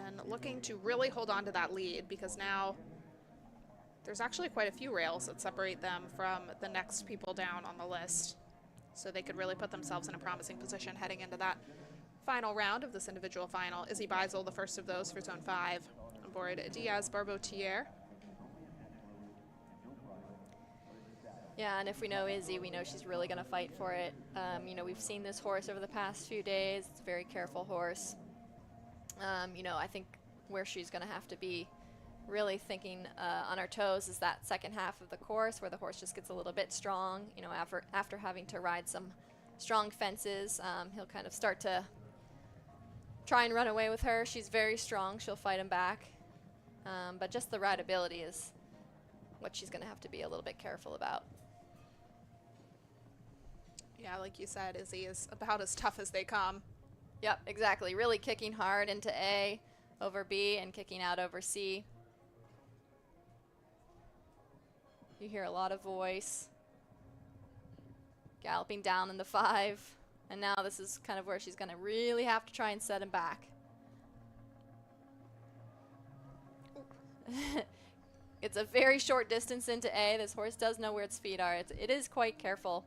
and looking to really hold on to that lead, because now there's actually quite a few rails that separate them from the next people down on the list. So they could really put themselves in a promising position heading into that final round of this individual final. Izzy Beisel, the first of those for Zone 5, aboard Diaz Barbotier. Yeah, and if we know Izzy, we know she's really going to fight for it. You know, we've seen this horse over the past few days. It's a very careful horse. You know, I think where she's going to have to be really thinking on her toes is that second half of the course where the horse just gets a little bit strong. You know, after having to ride some strong fences, he'll kind of start to try and run away with her. She's very strong. She'll fight him back. But just the rideability is what she's going to have to be a little bit careful about. Yeah, like you said, Izzy is about as tough as they come. Yep, exactly. Really kicking hard into A over B and kicking out over C. You hear a lot of voice. Galloping down in the 5. And now this is kind of where she's going to really have to try and set him back. It's a very short distance into A. This horse does know where its feet are. It is quite careful.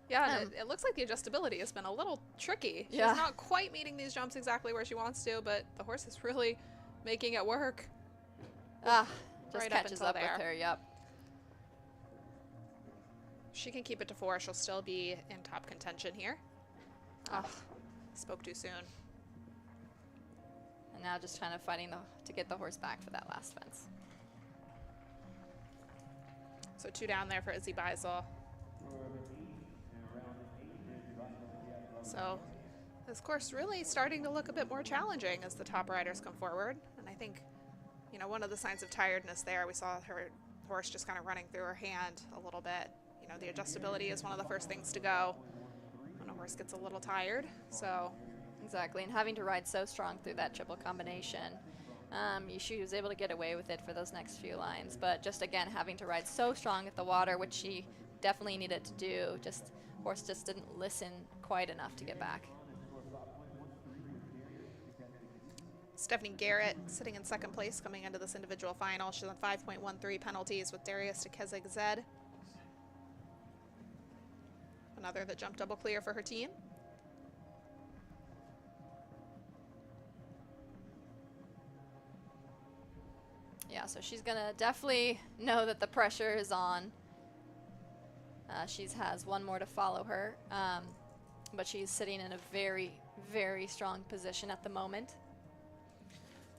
Yeah, and it looks like the adjustability has been a little tricky. She's Yeah. not quite meeting these jumps exactly where she wants to, but the horse is really making it work. Just Right up catches until up there. with her, yep. She can keep it to 4. She'll still be in top contention here. Oh, spoke too soon. And now just kind of fighting to get the horse back for that last fence. So 2 down there for Izzy Beisel. So this course really starting to look a bit more challenging as the top riders come forward. And I think, you know, one of the signs of tiredness there, we saw her horse just kind of running through her hand a little bit. You know, the adjustability is one of the first things to go when a horse gets a little tired. So Exactly, and having to ride so strong through that triple combination, she was able to get away with it for those next few lines. But just again, having to ride so strong at the water, which she definitely needed to do, horse just didn't listen quite enough to get back. Stephanie Garrett sitting in second place coming into this individual final. She's on 5.13 penalties with Darius to Kezeg-Zed. Another that jumped double clear for her team. Yeah, so she's gonna definitely know that the pressure is on. She has one more to follow her, but she's sitting in a very, very strong position at the moment.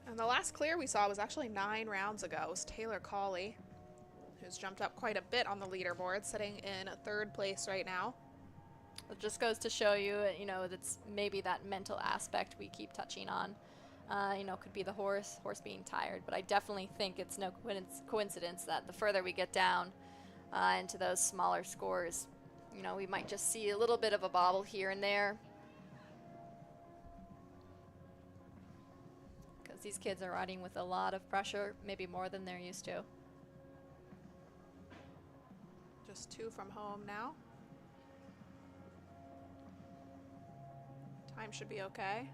And the last clear we saw was actually 9 rounds ago. It was Taylor Cawley, who's jumped up quite a bit on the leaderboard, sitting in 3rd place right now. It just goes to show you, you know, that's maybe that mental aspect we keep touching on. You know, could be the horse being tired, but I definitely think it's no coincidence that the further we get down into those smaller scores, you know, we might just see a little bit of a bobble here and there. Because these kids are riding with a lot of pressure, maybe more than they're used to. Just 2 from home now. Time should be okay.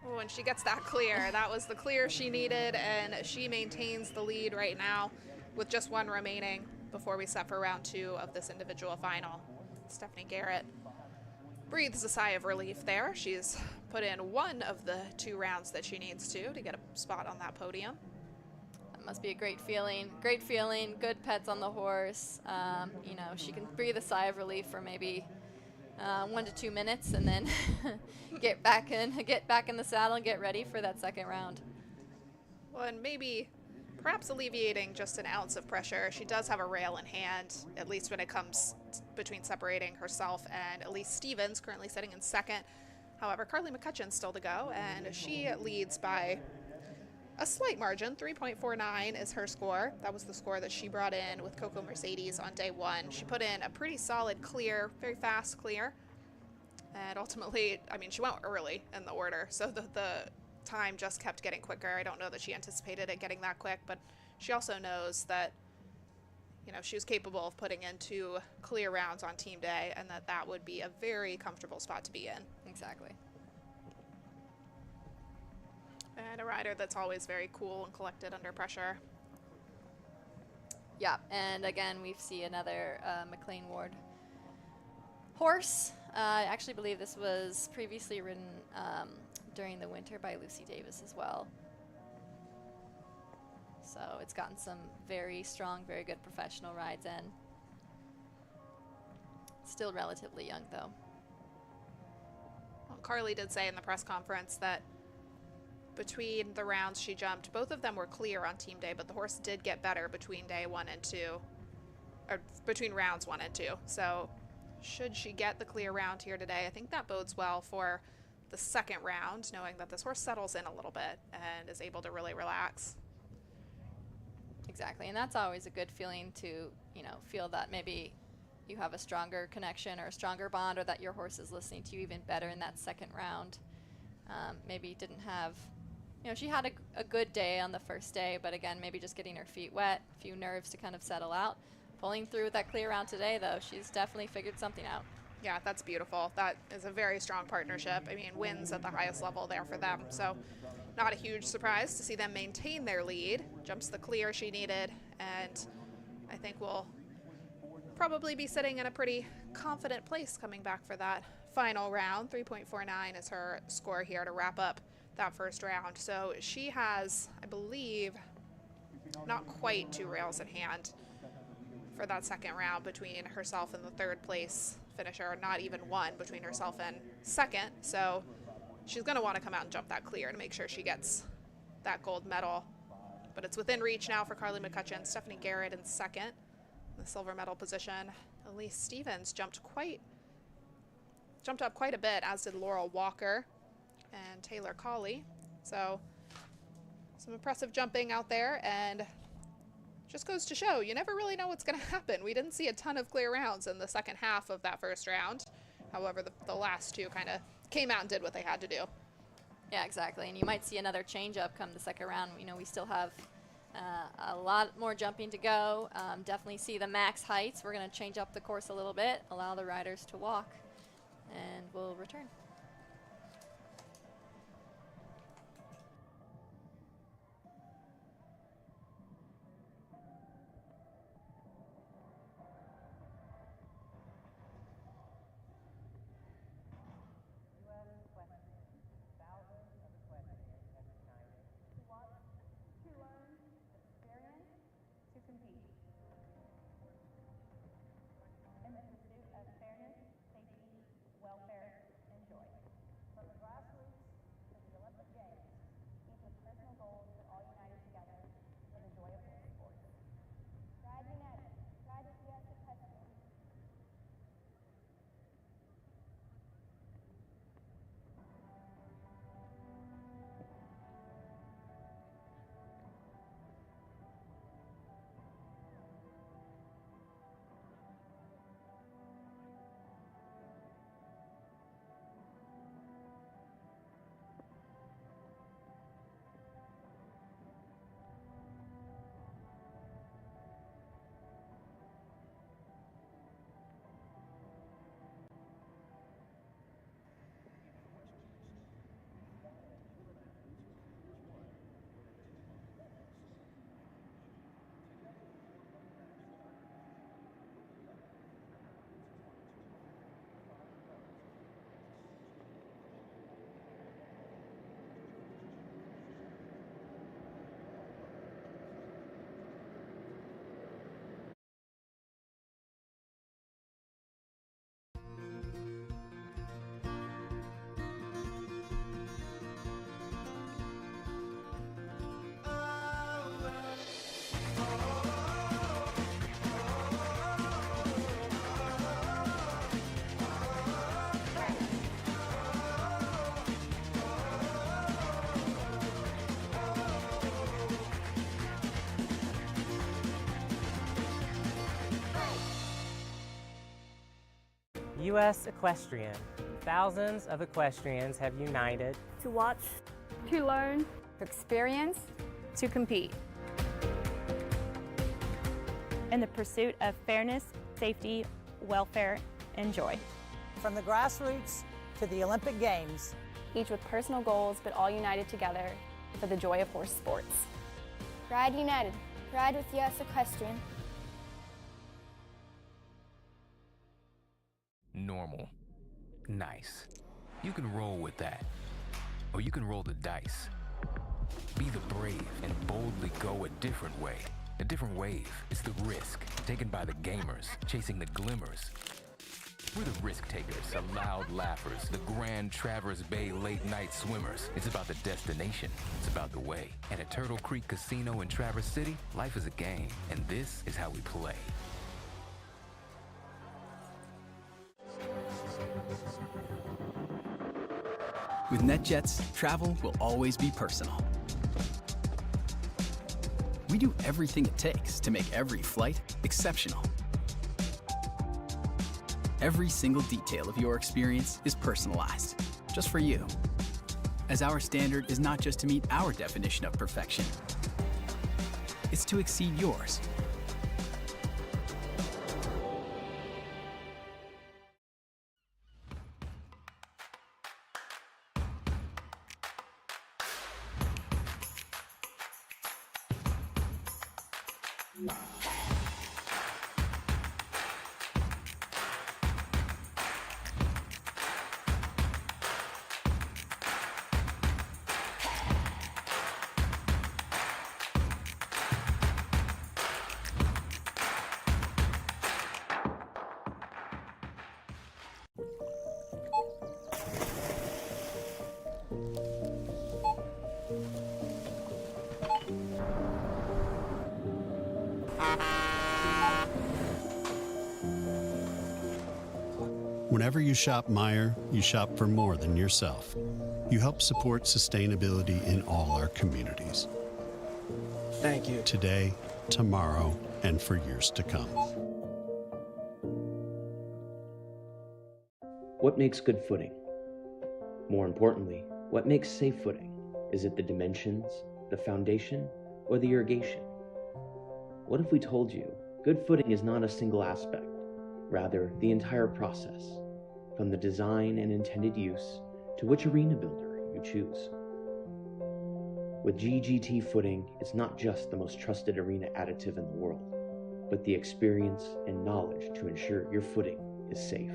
Oh, and she gets that clear. That was the clear she needed, and she maintains the lead right now with just 1 remaining before we set for round 2 of this individual final. Stephanie Garrett breathes a sigh of relief there. She's put in 1 of the 2 rounds that she needs to get a spot on that podium. That must be a great feeling. Great feeling, good pets on the horse. You know, she can breathe a sigh of relief for maybe 1 to 2 minutes, and then get back in the saddle and get ready for that second round. Well, and maybe perhaps alleviating just an ounce of pressure. She does have a rail in hand, at least when it comes between separating herself and Elise Stevens, currently sitting in second. However, Carly McCutcheon's still to go, and she leads by a slight margin. 3.49 is her score. That was the score that she brought in with Coco Mercedes on day one. She put in a pretty solid clear, very fast clear. And ultimately, I mean, she went early in the order, so the time just kept getting quicker. I don't know that she anticipated it getting that quick, but she also knows that, you know, she was capable of putting in 2 clear rounds on team day, and that would be a very comfortable spot to be in. Exactly. And a rider that's always very cool and collected under pressure. Yeah, and again, we see another McLean Ward horse. I actually believe this was previously ridden during the winter by Lucy Davis as well. So it's gotten some very strong, very good professional rides in. Still relatively young, though. Well, Carly did say in the press conference that between the rounds she jumped, both of them were clear on team day, but the horse did get better between day 1 and 2, or between rounds 1 and 2. So should she get the clear round here today, I think that bodes well for the second round, knowing that this horse settles in a little bit and is able to really relax. Exactly, and that's always a good feeling to, you know, feel that maybe you have a stronger connection or a stronger bond, or that your horse is listening to you even better in that second round. Maybe didn't have, you know, she had a good day on the first day, but again, maybe just getting her feet wet, a few nerves to kind of settle out. Pulling through with that clear round today, though, she's definitely figured something out. Yeah, that's beautiful. That is a very strong partnership. I mean, wins at the highest level there for them. So not a huge surprise to see them maintain their lead. Jumps the clear she needed, and I think we'll probably be sitting in a pretty confident place coming back for that final round. 3.49 is her score here to wrap up that first round. So she has, I believe, not quite 2 rails in hand for that second round between herself and the third place finisher, not even 1 between herself and second. So she's going to want to come out and jump that clear to make sure she gets that gold medal. But it's within reach now for Carly McCutcheon. Stephanie Garrett in second, the silver medal position. Elise Stevens jumped up quite a bit, as did Laurel Walker and Taylor Colley. So some impressive jumping out there, and just goes to show you never really know what's going to happen. We didn't see a ton of clear rounds in the second half of that first round. However, the last 2 kind of came out and did what they had to do. Yeah, exactly. And you might see another change up come the second round. You know, we still have a lot more jumping to go. Definitely see the max heights. We're going to change up the course a little bit, allow the riders to walk, and we'll return. In the pursuit of fairness, safety, welfare, and joy. U.S. Equestrian. Thousands of equestrians have united to watch, to learn, to experience, to compete. In the pursuit of fairness, safety, welfare, and joy. From the grassroots to the Olympic Games. Each with personal goals, but all united together for the joy of horse sports. Ride United. Ride with US Equestrian. Normal. Nice. You can roll with that. Or you can roll the dice. Be the brave and boldly go a different way. A different wave. It's the risk taken by the gamers, chasing the glimmers. We're the risk takers, the loud laughers, the grand Traverse Bay late night swimmers. It's about the destination. It's about the way. And at Turtle Creek Casino in Traverse City, life is a game, and this is how we play. With NetJets, travel will always be personal. We do everything it takes to make every flight exceptional. Every single detail of your experience is personalized, just for you. As our standard is not just to meet our definition of perfection, it's to exceed yours. Whenever you shop Meijer, you shop for more than yourself. You help support sustainability in all our communities. Thank you. Today, tomorrow, and for years to come. What makes good footing? More importantly, what makes safe footing? Is it the dimensions, the foundation, or the irrigation? What if we told you good footing is not a single aspect, rather the entire process, from the design and intended use to which arena builder you choose? With GGT footing, it's not just the most trusted arena additive in the world, but the experience and knowledge to ensure your footing is safe.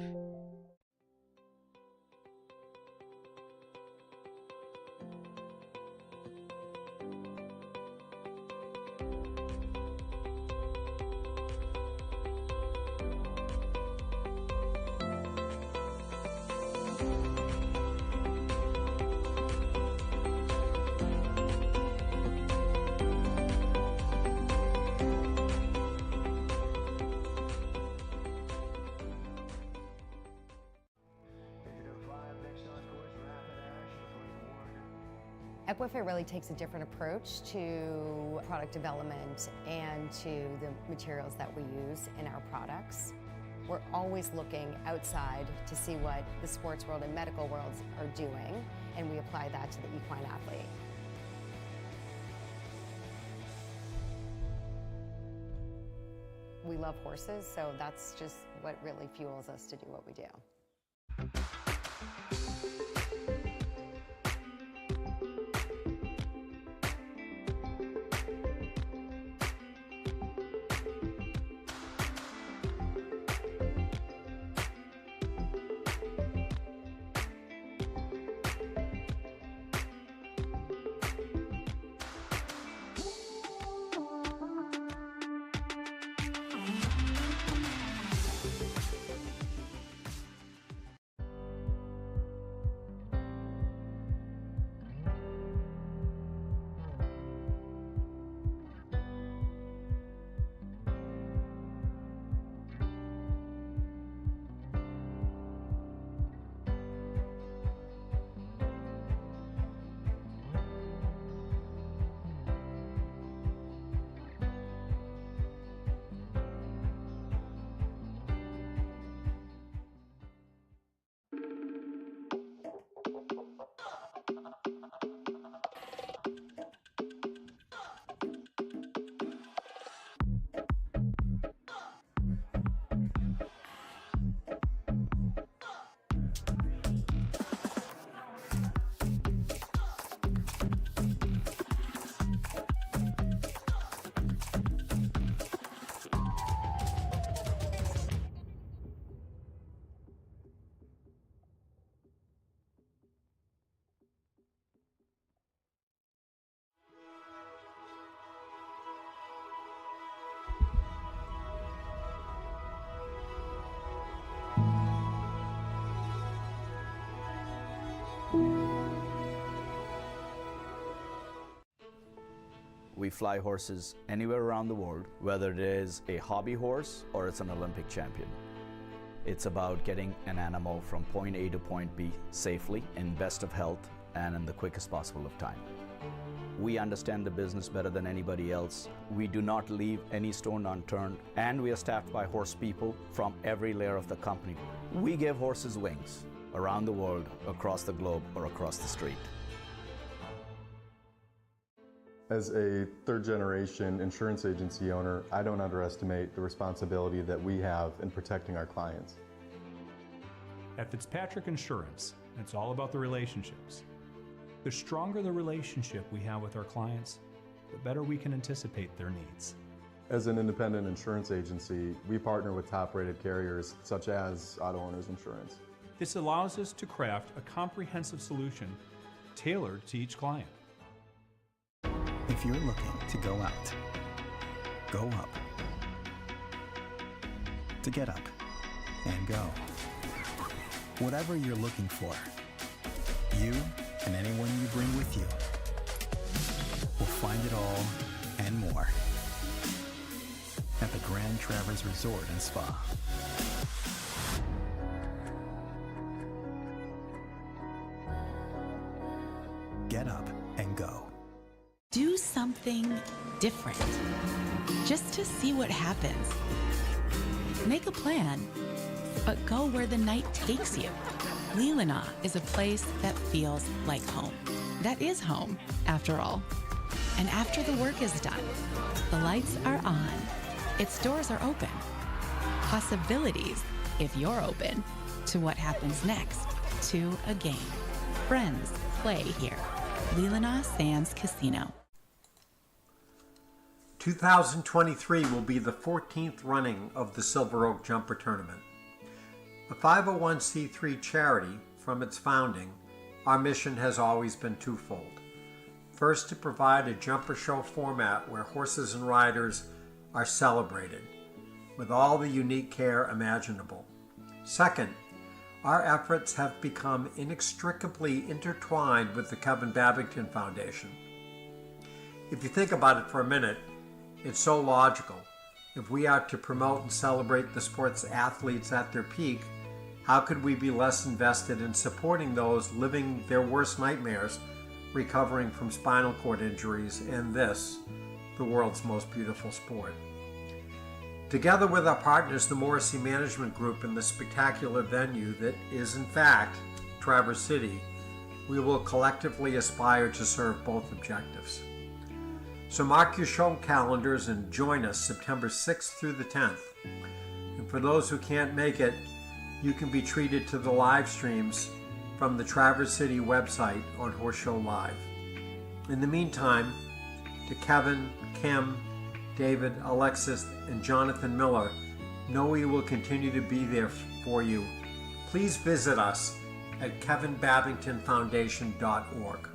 FEI really takes a different approach to product development and to the materials that we use in our products. We're always looking outside to see what the sports world and medical worlds are doing, and we apply that to the equine athlete. We love horses, so that's just what really fuels us to do what we do. We fly horses anywhere around the world, whether it is a hobby horse or it's an Olympic champion. It's about getting an animal from point A to point B safely, in best of health, and in the quickest possible of time. We understand the business better than anybody else. We do not leave any stone unturned, and we are staffed by horse people from every layer of the company. We give horses wings around the world, across the globe, or across the street. As a third-generation insurance agency owner, I don't underestimate the responsibility that we have in protecting our clients. At Fitzpatrick Insurance, it's all about the relationships. The stronger the relationship we have with our clients, the better we can anticipate their needs. As an independent insurance agency, we partner with top-rated carriers such as Auto Owners Insurance. This allows us to craft a comprehensive solution tailored to each client. If you're looking to go out, go up, to get up and go. Whatever you're looking for, you and anyone you bring with you will find it all and more at the Grand Traverse Resort and Spa. Get up and go. Do something different, just to see what happens. Make a plan, but go where the night takes you. Leelanau is a place that feels like home. That is home, after all. And after the work is done, the lights are on, its doors are open. Possibilities, if you're open, to what happens next, to a game. Friends play here. Leelanau Sands Casino. 2023 will be the 14th running of the Silver Oak Jumper Tournament. A 501c3 charity, from its founding, our mission has always been twofold. First, to provide a jumper show format where horses and riders are celebrated, with all the unique care imaginable. Second, our efforts have become inextricably intertwined with the Kevin Babington Foundation. If you think about it for a minute, it's so logical. If we are to promote and celebrate the sport's athletes at their peak, how could we be less invested in supporting those living their worst nightmares, recovering from spinal cord injuries, and this, the world's most beautiful sport? Together with our partners, the Morrissey Management Group, in the spectacular venue that is, in fact, Traverse City, we will collectively aspire to serve both objectives. So mark your show calendars and join us September 6th through the 10th. And for those who can't make it, you can be treated to the live streams from the Traverse City website on Horse Show Live. In the meantime, to Kevin, Kim, David, Alexis, and Jonathan Miller, know we will continue to be there for you. Please visit us at kevinbabingtonfoundation.org.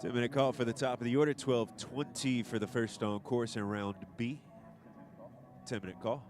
10-minute call for the top of the order, 12:20 for the first on course in round B. 10-minute call.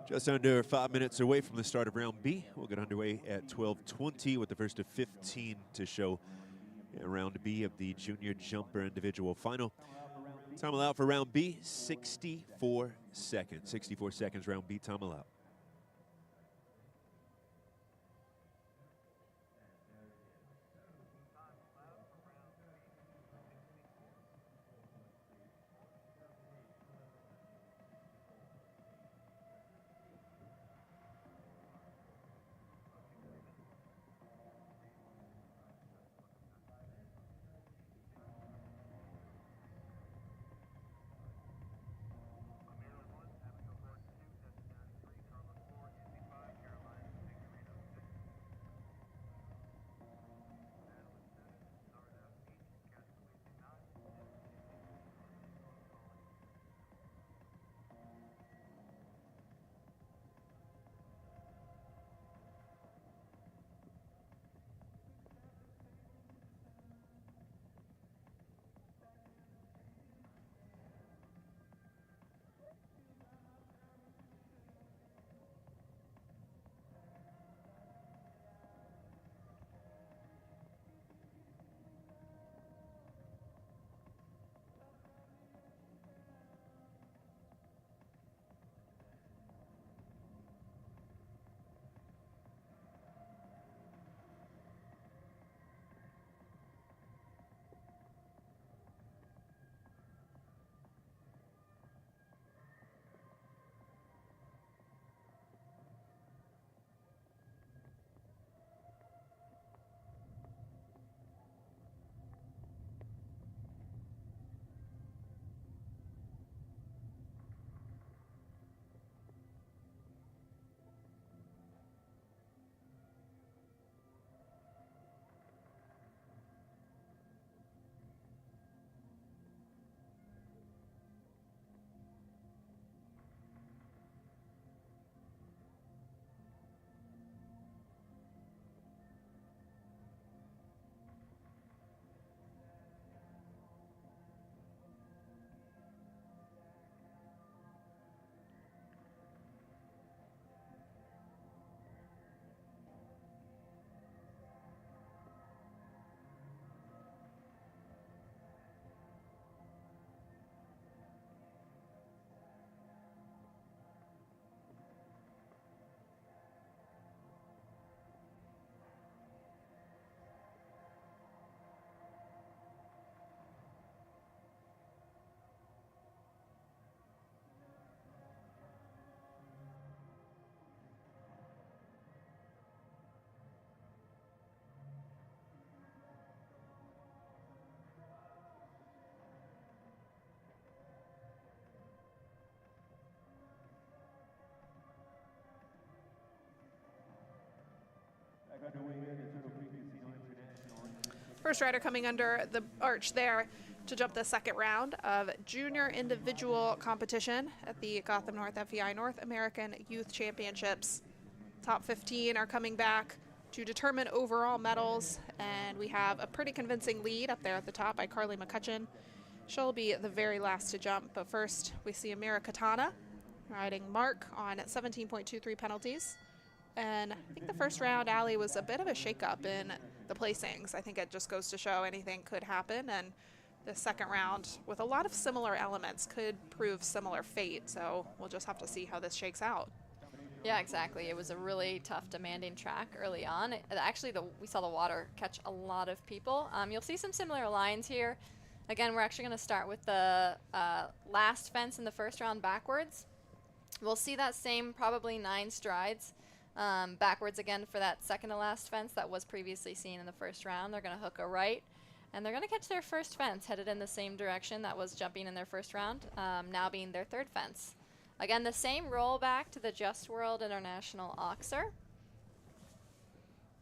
Just under 5 minutes away from the start of round B. We'll get underway at 12:20 with the first of 15 to show in round B of the junior jumper individual final. Time allowed for round B, 64 seconds. 64 seconds round B time allowed. First rider coming under the arch there to jump the second round of junior individual competition at the Gotham North FEI North American Youth Championships. Top 15 are coming back to determine overall medals, and we have a pretty convincing lead up there at the top by Carly McCutcheon. She'll be the very last to jump, but first we see Amira Katana riding Mark on 17.23 penalties. And I think the first round, Allie, was a bit of a shakeup in the placings. I think it just goes to show anything could happen, and the second round, with a lot of similar elements, could prove similar fate. So we'll just have to see how this shakes out. Yeah, exactly. It was a really tough, demanding track early on. Actually, we saw the water catch a lot of people. You'll see some similar lines here. Again, we're actually going to start with the last fence in the first round backwards. We'll see that same probably 9 strides backwards again for that second to last fence that was previously seen in the first round. They're going to hook a right, and they're going to catch their first fence headed in the same direction that was jumping in their first round, now being their third fence. Again, the same rollback to the Just World International Oxer.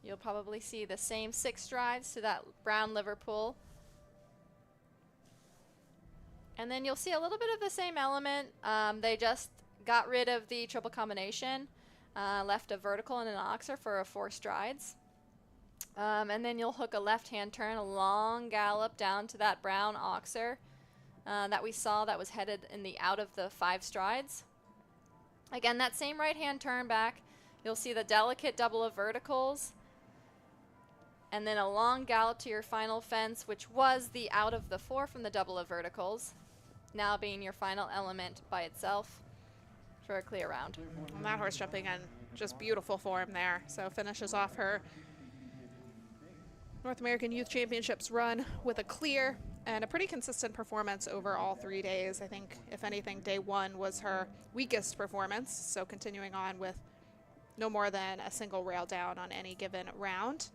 You'll probably see the same 6 strides to that brown Liverpool. And then you'll see a little bit of the same element. They just got rid of the triple combination, left a vertical and an oxer for 4 strides. And then you'll hook a left-hand turn, a long gallop down to that brown oxer that we saw that was headed in the out of the 5 strides. Again, that same right-hand turn back, you'll see the delicate double of verticals, and then a long gallop to your final fence, which was the out of the 4 from the double of verticals, now being your final element by itself for a clear round. And that horse jumping in just beautiful form there. So finishes off her North American Youth Championships run with a clear and a pretty consistent performance over all 3 days. I think, if anything, day 1 was her weakest performance, so continuing on with no more than a single rail down on any given round.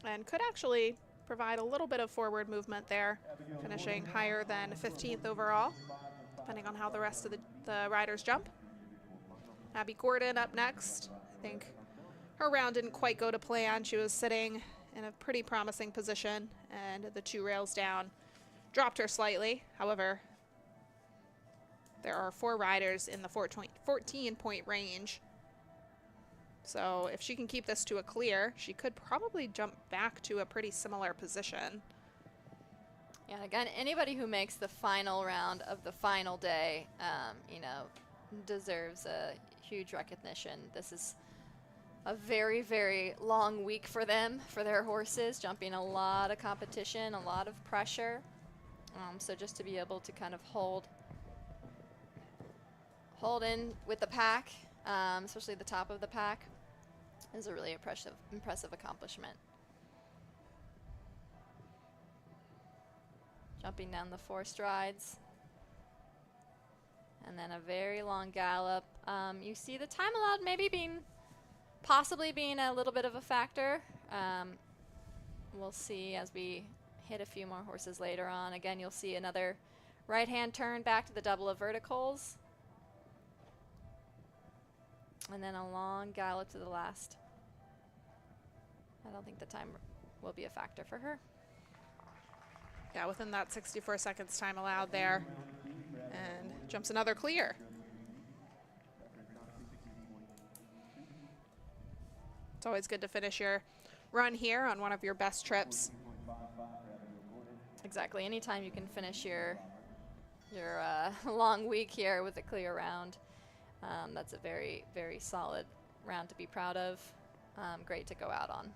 And could actually provide a little bit of forward movement there, finishing higher than 15th overall, depending on how the rest of the riders jump. Abby Gordon up next. I think her round didn't quite go to plan. She was sitting in a pretty promising position, and the 2 rails down dropped her slightly. However, there are 4 riders in the 14-point range. So if she can keep this to a clear, she could probably jump back to a pretty similar position. Yeah, again, anybody who makes the final round of the final day, you know, deserves a huge recognition. This is a very, very long week for them, for their horses, jumping a lot of competition, a lot of pressure. So just to be able to kind of hold in with the pack, especially the top of the pack, is a really impressive accomplishment. Jumping down the 4 strides. And then a very long gallop. You see the time allowed maybe possibly being a little bit of a factor. We'll see as we hit a few more horses later on. Again, you'll see another right-hand turn back to the double of verticals. And then a long gallop to the last. I don't think the time will be a factor for her. Yeah, within that 64 seconds time allowed there. And jumps another clear. It's always good to finish your run here on one of your best trips. Exactly. Anytime you can finish your long week here with a clear round, that's a very, very solid round to be proud of. Great to go out on.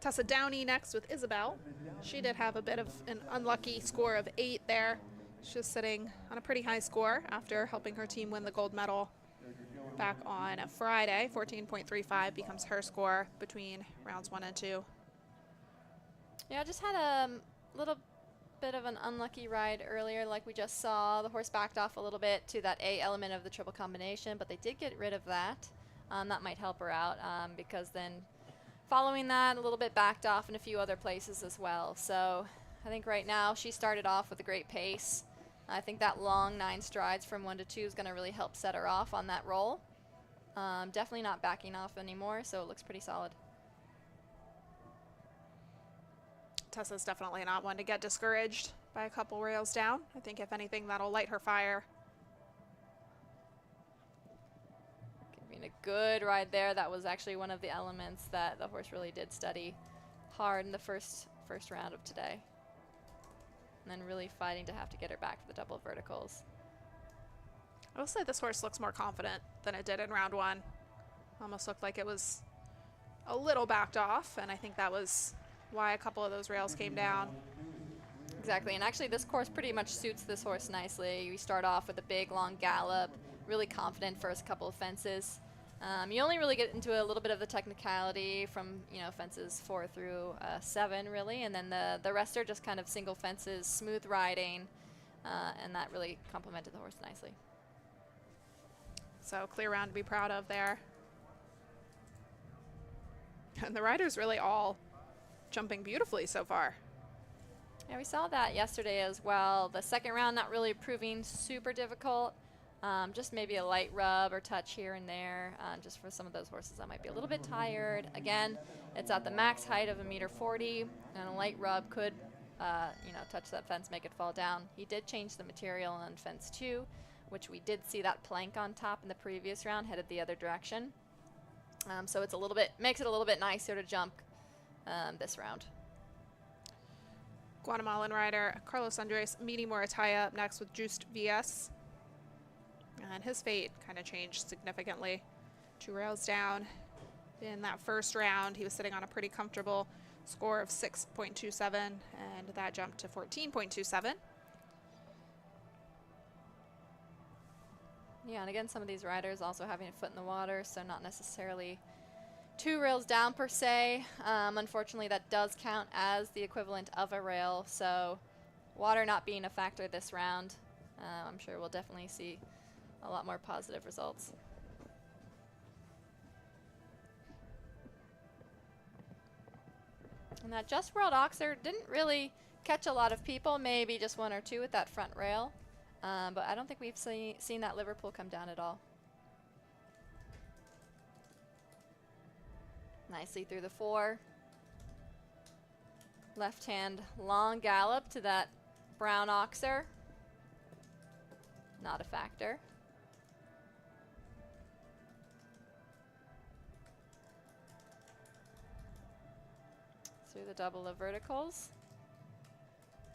Tessa Downey next with Isabel. She did have a bit of an unlucky score of 8 there. She's sitting on a pretty high score after helping her team win the gold medal back on Friday. 14.35 becomes her score between rounds 1 and 2. Yeah, I just had a little bit of an unlucky ride earlier, like we just saw. The horse backed off a little bit to that A element of the triple combination, but they did get rid of that. That might help her out because then following that, a little bit backed off in a few other places as well. So I think right now she started off with a great pace. I think that long 9 strides from 1 to 2 is going to really help set her off on that roll. Definitely not backing off anymore, so it looks pretty solid. Tessa's definitely not one to get discouraged by a couple rails down. I think if anything, that'll light her fire. Giving a good ride there. That was actually one of the elements that the horse really did study hard in the first round of today. And then really fighting to have to get her back to the double verticals. I will say this horse looks more confident than it did in round 1. Almost looked like it was a little backed off, and I think that was why a couple of those rails came down. Exactly, and actually this course pretty much suits this horse nicely. We start off with a big long gallop, really confident first couple of fences. You only really get into a little bit of the technicality from, you know, fences 4 through 7 really, and then the rest are just kind of single fences, smooth riding, and that really complemented the horse nicely. So clear round to be proud of there. And the riders really all jumping beautifully so far. Yeah, we saw that yesterday as well. The second round not really proving super difficult. Just maybe a light rub or touch here and there, just for some of those horses that might be a little bit tired. Again, it's at the max height of 1.40 m, and a light rub could, you know, touch that fence, make it fall down. He did change the material on fence 2, which we did see that plank on top in the previous round headed the other direction. So it's a little bit, makes it a little bit nicer to jump this round. Guatemalan rider Carlos Andres Mini Morataya up next with Juiced VS. And his fate kind of changed significantly. 2 rails down. In that first round, he was sitting on a pretty comfortable score of 6.27, and that jumped to 14.27. Yeah, and again, some of these riders also having a foot in the water, so not necessarily 2 rails down per se. Unfortunately, that does count as the equivalent of a rail, so water not being a factor this round, I'm sure we'll definitely see a lot more positive results. And that Just World Oxer didn't really catch a lot of people, maybe just 1 or 2 at that front rail. But I don't think we've seen that Liverpool come down at all. Nicely through the 4. Left hand long gallop to that brown Oxer. Not a factor. Through the double of verticals.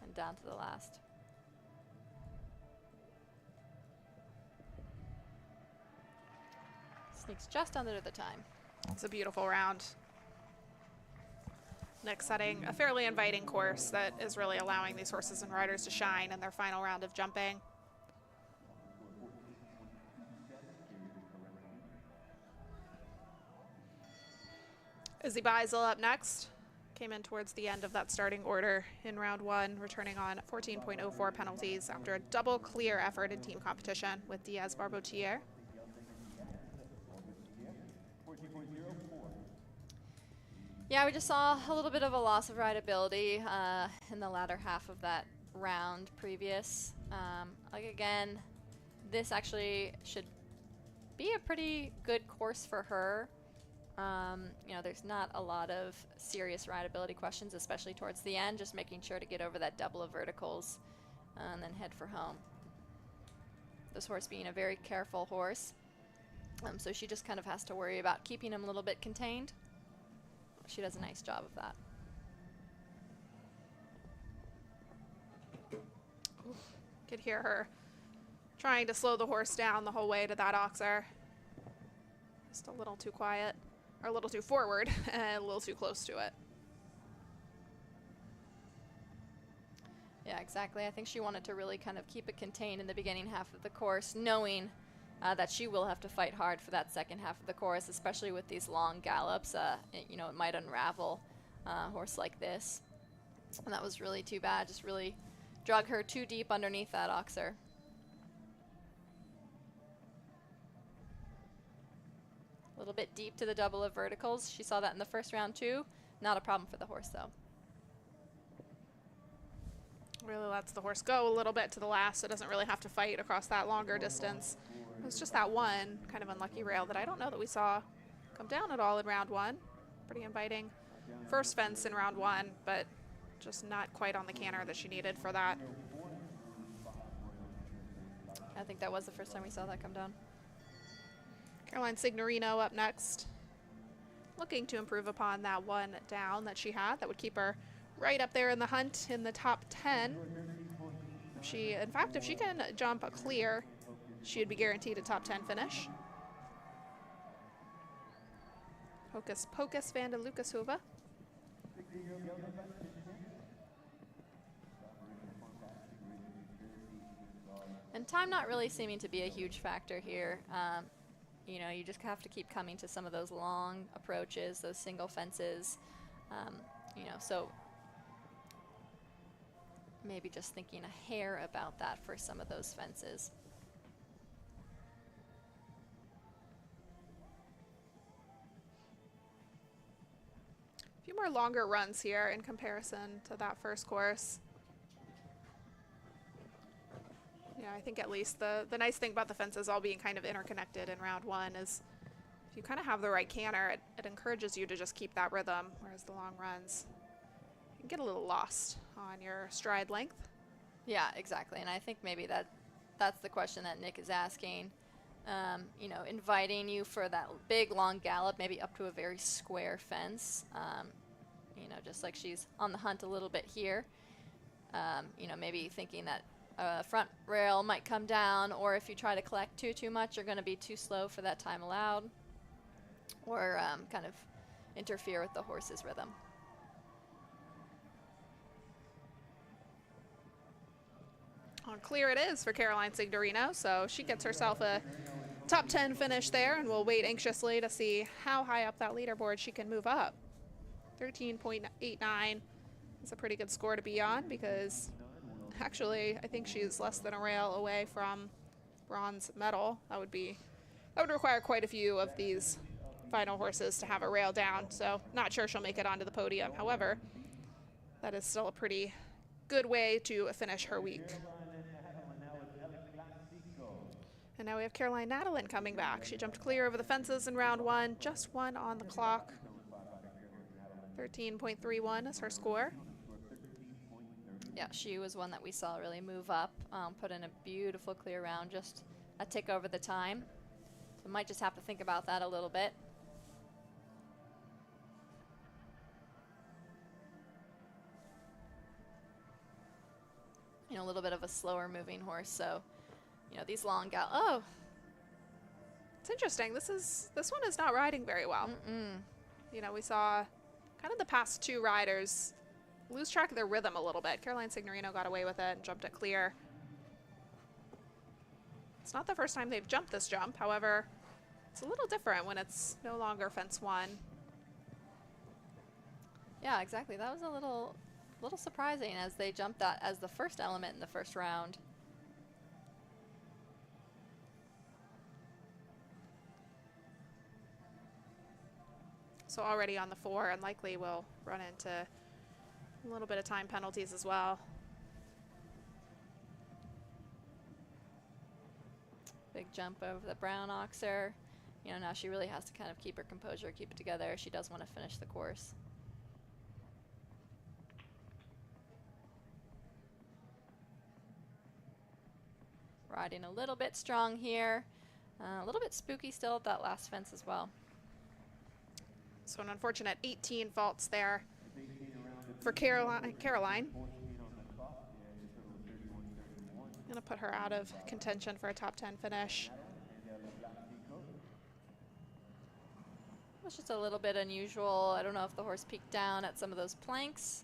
And down to the last. Sneaks just under the time. It's a beautiful round. Nick setting a fairly inviting course that is really allowing these horses and riders to shine in their final round of jumping. Izzy Beisel up next. Came in towards the end of that starting order in round 1, returning on 14.04 penalties after a double clear effort in team competition with Diaz Barbotier. Yeah, we just saw a little bit of a loss of rideability in the latter half of that round previous. Like again, this actually should be a pretty good course for her. You know, there's not a lot of serious rideability questions, especially towards the end, just making sure to get over that double of verticals and then head for home. This horse being a very careful horse, so she just kind of has to worry about keeping him a little bit contained. She does a nice job of that. Ooh, could hear her trying to slow the horse down the whole way to that Oxer. Just a little too quiet, or a little too forward, and a little too close to it. Yeah, exactly. I think she wanted to really kind of keep it contained in the beginning half of the course, knowing that she will have to fight hard for that second half of the course, especially with these long gallops. You know, it might unravel a horse like this. And that was really too bad. Just really drug her too deep underneath that Oxer. A little bit deep to the double of verticals. She saw that in the first round too. Not a problem for the horse though. Really lets the horse go a little bit to the last, so it doesn't really have to fight across that longer distance. It was just that one kind of unlucky rail that I don't know that we saw come down at all in round 1. Pretty inviting first fence in round 1, but just not quite on the canter that she needed for that. I think that was the first time we saw that come down. Caroline Signorino up next. Looking to improve upon that one down that she had. That would keep her right up there in the hunt in the top 10. In fact, if she can jump a clear, she would be guaranteed a top 10 finish. Hocus Pocus van de Lucashoeve. And time not really seeming to be a huge factor here. You know, you just have to keep coming to some of those long approaches, those single fences. You know, so maybe just thinking a hair about that for some of those fences. A few more longer runs here in comparison to that first course. Yeah, I think at least the nice thing about the fences all being kind of interconnected in round 1 is if you kind of have the right canter, it encourages you to just keep that rhythm, whereas the long runs, you can get a little lost on your stride length. Yeah, exactly. And I think maybe that's the question that Nick is asking. You know, inviting you for that big long gallop, maybe up to a very square fence. You know, just like she's on the hunt a little bit here. You know, maybe thinking that front rail might come down, or if you try to collect too much, you're going to be too slow for that time allowed, or kind of interfere with the horse's rhythm. On clear it is for Caroline Signorino, so she gets herself a top 10 finish there, and we'll wait anxiously to see how high up that leaderboard she can move up. 13.89 is a pretty good score to be on, because actually I think she's less than a rail away from bronze medal. That would require quite a few of these final horses to have a rail down, so not sure she'll make it onto the podium. However, that is still a pretty good way to finish her week. And now we have Caroline Nadelin coming back. She jumped clear over the fences in round 1, just 1 on the clock. 13.31 is her score. Yeah, she was one that we saw really move up, put in a beautiful clear round, just a tick over the time. So might just have to think about that a little bit. You know, a little bit of a slower moving horse, so you know, these long oh, it's interesting. This one is not riding very well. You know, we saw kind of the past 2 riders lose track of their rhythm a little bit. Caroline Signorino got away with it and jumped it clear. It's not the first time they've jumped this jump. However, it's a little different when it's no longer fence 1. Yeah, exactly. That was a little surprising as they jumped that as the first element in the first round. So already on the 4, and likely will run into a little bit of time penalties as well. Big jump over the brown oxer. You know, now she really has to kind of keep her composure, keep it together. She does want to finish the course. Riding a little bit strong here. A little bit spooky still at that last fence as well. So an unfortunate 18 faults there for Caroline. Gonna put her out of contention for a top 10 finish. It was just a little bit unusual. I don't know if the horse peeked down at some of those planks.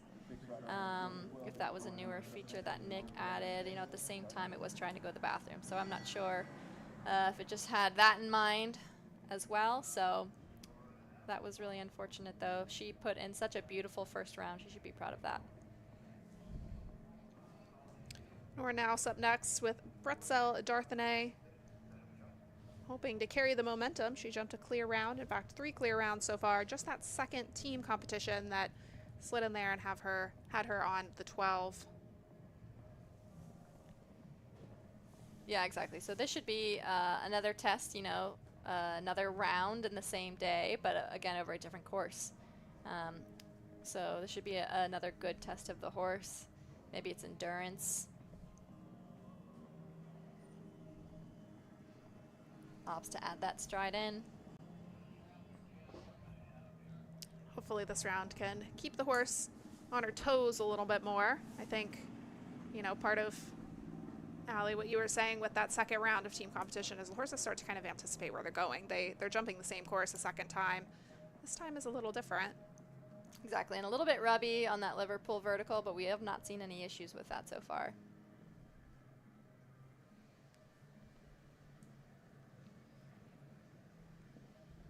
If that was a newer feature that Nick added, you know, at the same time it was trying to go to the bathroom. So I'm not sure if it just had that in mind as well. So that was really unfortunate, though. She put in such a beautiful first round. She should be proud of that. We're now up next with Bretzel Darthenay, hoping to carry the momentum. She jumped a clear round, in fact 3 clear rounds so far. Just that second team competition that slid in there and had her on the 12. Yeah, exactly. So this should be another test, you know, another round in the same day, but again over a different course. So this should be another good test of the horse. Maybe it's endurance. Opts to add that stride in. Hopefully this round can keep the horse on her toes a little bit more. I think, you know, part of, Allie, what you were saying with that second round of team competition is the horses start to kind of anticipate where they're going. They're jumping the same course a second time. This time is a little different. Exactly, and a little bit rubby on that Liverpool vertical, but we have not seen any issues with that so far.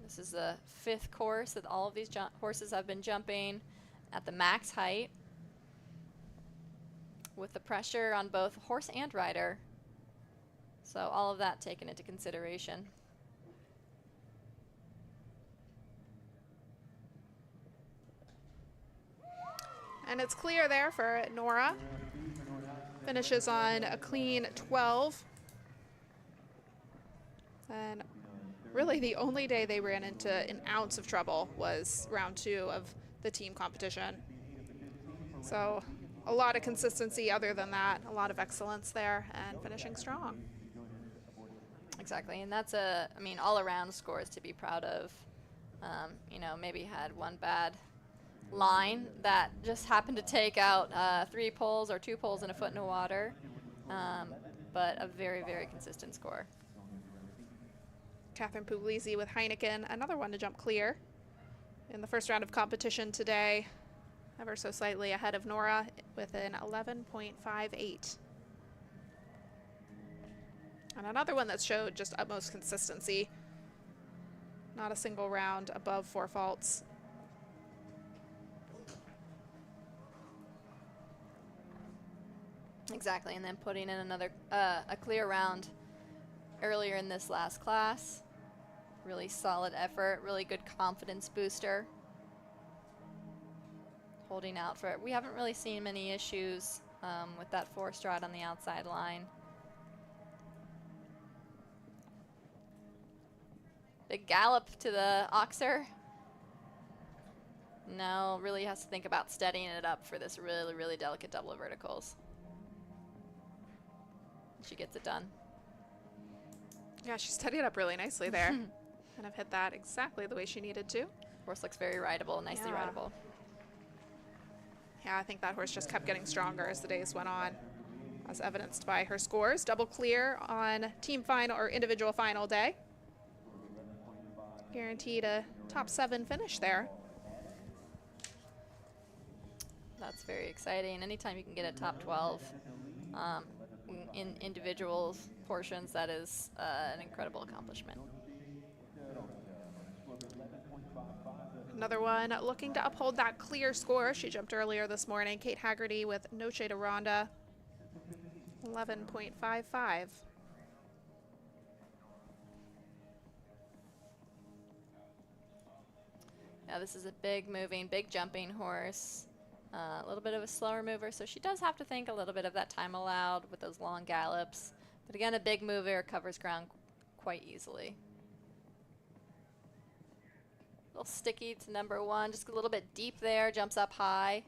This is the 5th course that all of these horses have been jumping at the max height, with the pressure on both horse and rider. So all of that taken into consideration. And it's clear there for Nora. Finishes on a clean 12. And really the only day they ran into an ounce of trouble was round 2 of the team competition. So a lot of consistency other than that, a lot of excellence there, and finishing strong. Exactly, and that's I mean, all-around scores to be proud of. You know, maybe had one bad line that just happened to take out 3 poles or 2 poles and a foot in the water. but a very, very consistent score. Catherine Puglisi with Heineken, another one to jump clear in the first round of competition today. Ever so slightly ahead of Nora with an 11.58. And another one that showed just utmost consistency. Not a single round above 4 faults. Exactly, and then putting in another a clear round earlier in this last class. Really solid effort, really good confidence booster. Holding out for it. We haven't really seen many issues with that 4 stride on the outside line. Big gallop to the Oxer. Now really has to think about steadying it up for this really, really delicate double of verticals. She gets it done. Yeah, she steadied up really nicely there. Kind of hit that exactly the way she needed to. Horse looks very rideable, nicely rideable. Yeah, I think that horse just kept getting stronger as the days went on, as evidenced by her scores. Double clear on team final or individual final day. Guaranteed a top 7 finish there. That's very exciting. Anytime you can get a top 12 in individual portions, that is an incredible accomplishment. Another one looking to uphold that clear score. She jumped earlier this morning. Kate Haggerty with No Shade of Rhonda, 11.55. Yeah, this is a big moving, big jumping horse. A little bit of a slower mover, so she does have to think a little bit of that time allowed with those long gallops. But again, a big mover covers ground quite easily. A little sticky to number 1, just a little bit deep there, jumps up high.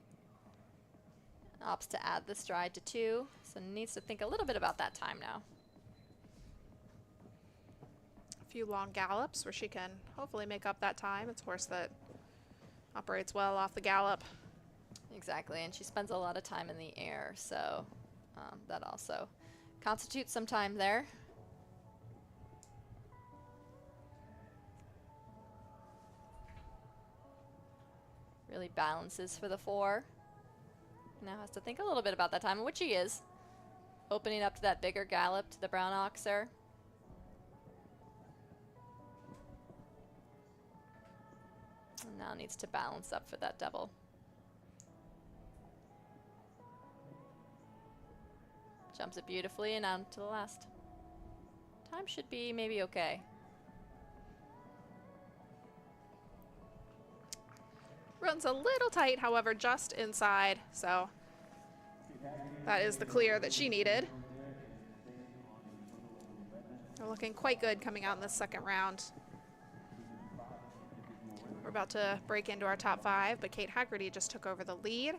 Opts to add the stride to 2, so needs to think a little bit about that time now. A few long gallops where she can hopefully make up that time. It's a horse that operates well off the gallop. Exactly, and she spends a lot of time in the air, so that also constitutes some time there. Really balances for the 4. Now has to think a little bit about that time, which she is. Opening up to that bigger gallop to the brown oxer. And now needs to balance up for that double. Jumps it beautifully and out to the last. Time should be maybe okay. Runs a little tight, however, just inside, so that is the clear that she needed. They're looking quite good coming out in this second round. We're about to break into our top 5, but Kate Haggerty just took over the lead.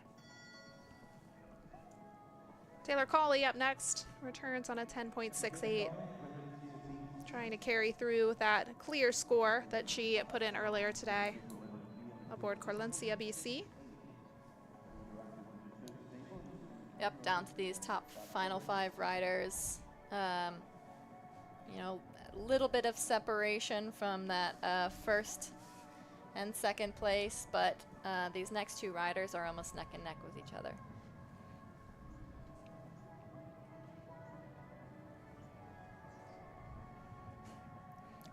Taylor Cawley up next, returns on a 10.68. Trying to carry through that clear score that she put in earlier today aboard Corlencia, BC. Yep, down to these top final 5 riders. You know, a little bit of separation from that first and second place, but these next 2 riders are almost neck and neck with each other.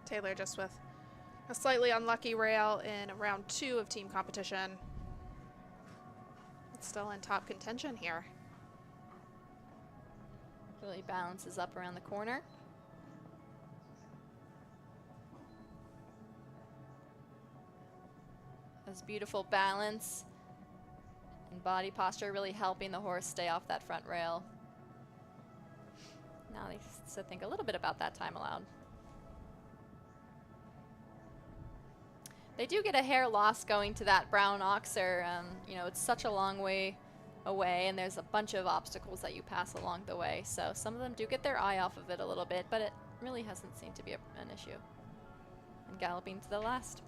Taylor just with a slightly unlucky rail in round 2 of team competition. It's still in top contention here. Really balances up around the corner. Has beautiful balance and body posture, really helping the horse stay off that front rail. Now he needs to think a little bit about that time allowed. They do get a hair loss going to that brown oxer. You know, it's such a long way away, and there's a bunch of obstacles that you pass along the way. So some of them do get their eye off of it a little bit, but it really hasn't seemed to be an issue. And galloping to the last.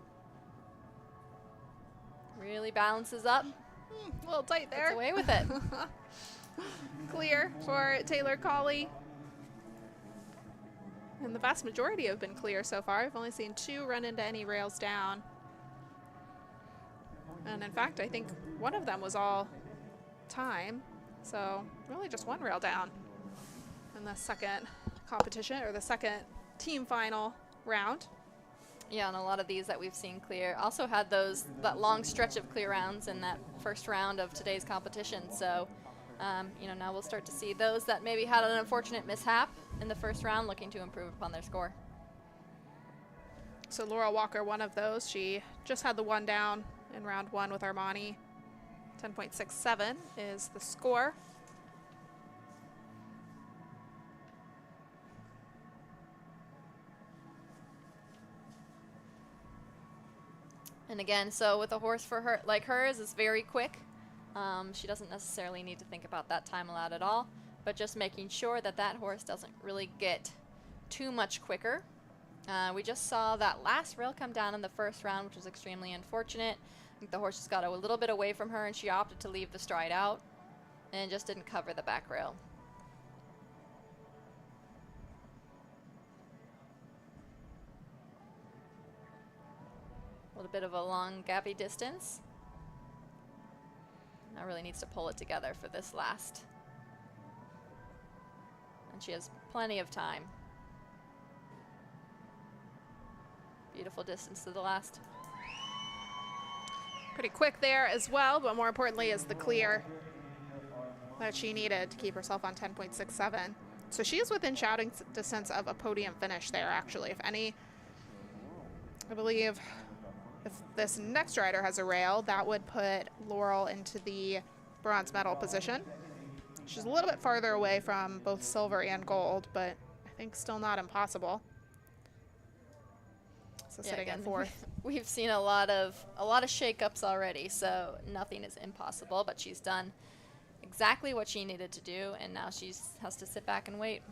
Really balances up. A little tight there. Gets away with it. clear for Taylor Colley. And the vast majority have been clear so far. I've only seen 2 run into any rails down. And in fact, I think one of them was all time. So really just 1 rail down in the second competition, or the second team final round. Yeah, and a lot of these that we've seen clear also had that long stretch of clear rounds in that first round of today's competition. So, you know, now we'll start to see those that maybe had an unfortunate mishap in the first round looking to improve upon their score. So Laurel Walker, one of those. She just had the 1 down in round 1 with Armani. 10.67 is the score. And again, so with a horse for her like hers, is very quick. She doesn't necessarily need to think about that time allowed at all, but just making sure that that horse doesn't really get too much quicker. We just saw that last rail come down in the first round, which was extremely unfortunate. I think the horse just got a little bit away from her and she opted to leave the stride out and just didn't cover the back rail. A little bit of a long gappy distance. Now really needs to pull it together for this last. And she has plenty of time. Beautiful distance to the last. Pretty quick there as well, but more importantly is the clear that she needed to keep herself on 10.67. So she is within shouting distance of a podium finish there, actually. If any, I believe, if this next rider has a rail, that would put Laurel into the bronze medal position. She's a little bit farther away from both silver and gold, but I think still not impossible. So Yeah, sitting again, in 4th. We've seen a lot of shakeups already, so nothing is impossible, but she's done exactly what she needed to do, and now she has to sit back and wait.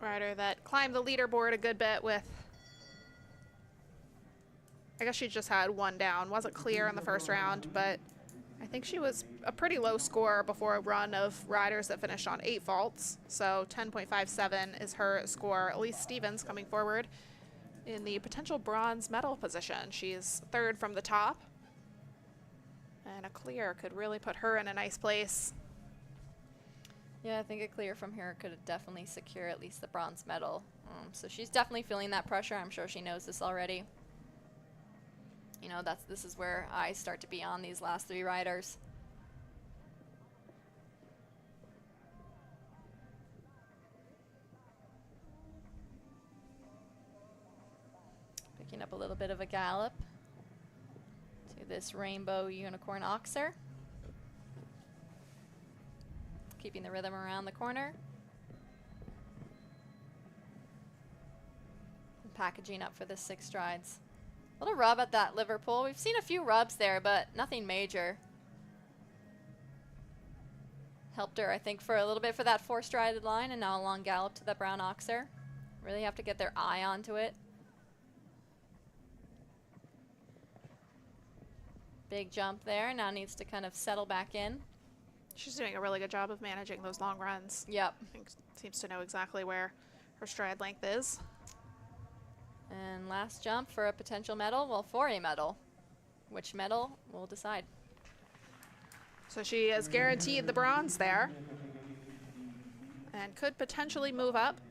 Rider that climbed the leaderboard a good bit with, I guess she just had 1 down. Wasn't clear in the first round, but I think she was a pretty low score before a run of riders that finished on 8 faults. So 10.57 is her score. Elise Stevens coming forward in the potential bronze medal position. She's 3rd from the top. And a clear could really put her in a nice place. Yeah, I think a clear from here could definitely secure at least the bronze medal. So she's definitely feeling that pressure. I'm sure she knows this already. You know, this is where I start to be on these last 3 riders. Picking up a little bit of a gallop to this Rainbow Unicorn Oxer. Keeping the rhythm around the corner. And packaging up for the 6 strides. A little rub at that Liverpool. We've seen a few rubs there, but nothing major. Helped her, I think, for a little bit for that 4-strided line, and now a long gallop to the brown oxer. Really have to get their eye onto it. Big jump there. Now needs to kind of settle back in. She's doing a really good job of managing those long runs. Yep. I think seems to know exactly where her stride length is. And last jump for a potential medal, well, for a medal. Which medal we'll decide. So she is guaranteed the bronze there and could potentially move up.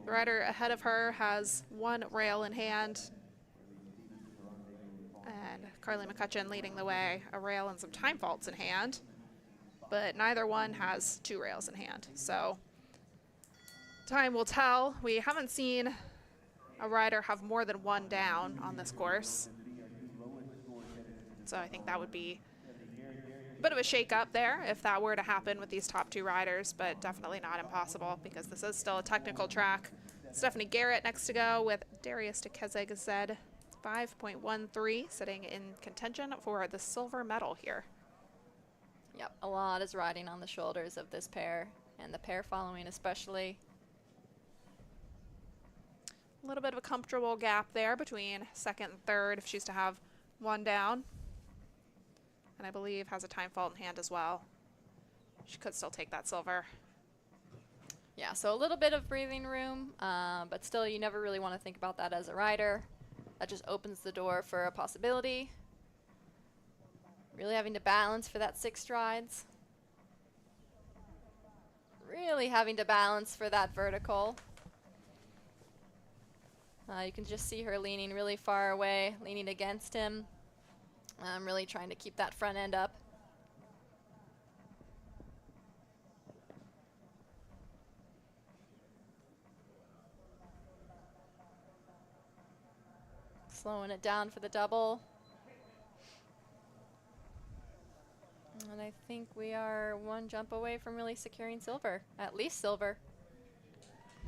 The rider ahead of her has 1 rail in hand. And Carly McCutcheon leading the way, a rail and some time faults in hand. But neither one has 2 rails in hand. So time will tell. We haven't seen a rider have more than 1 down on this course. So I think that would be a bit of a shake-up there if that were to happen with these top 2 riders, but definitely not impossible because this is still a technical track. Stephanie Garrett next to go with Darius Dekezegazed, 5.13, sitting in contention for the silver medal here. Yep, a lot is riding on the shoulders of this pair, and the pair following especially. A little bit of a comfortable gap there between 2nd and 3rd if she's to have 1 down. And I believe has a time fault in hand as well. she could still take that silver. Yeah, so a little bit of breathing room, but still you never really want to think about that as a rider. That just opens the door for a possibility. Really having to balance for that 6 strides. Really having to balance for that vertical. You can just see her leaning really far away, leaning against him. Really trying to keep that front end up. Slowing it down for the double. And I think we are 1 jump away from really securing silver, at least silver.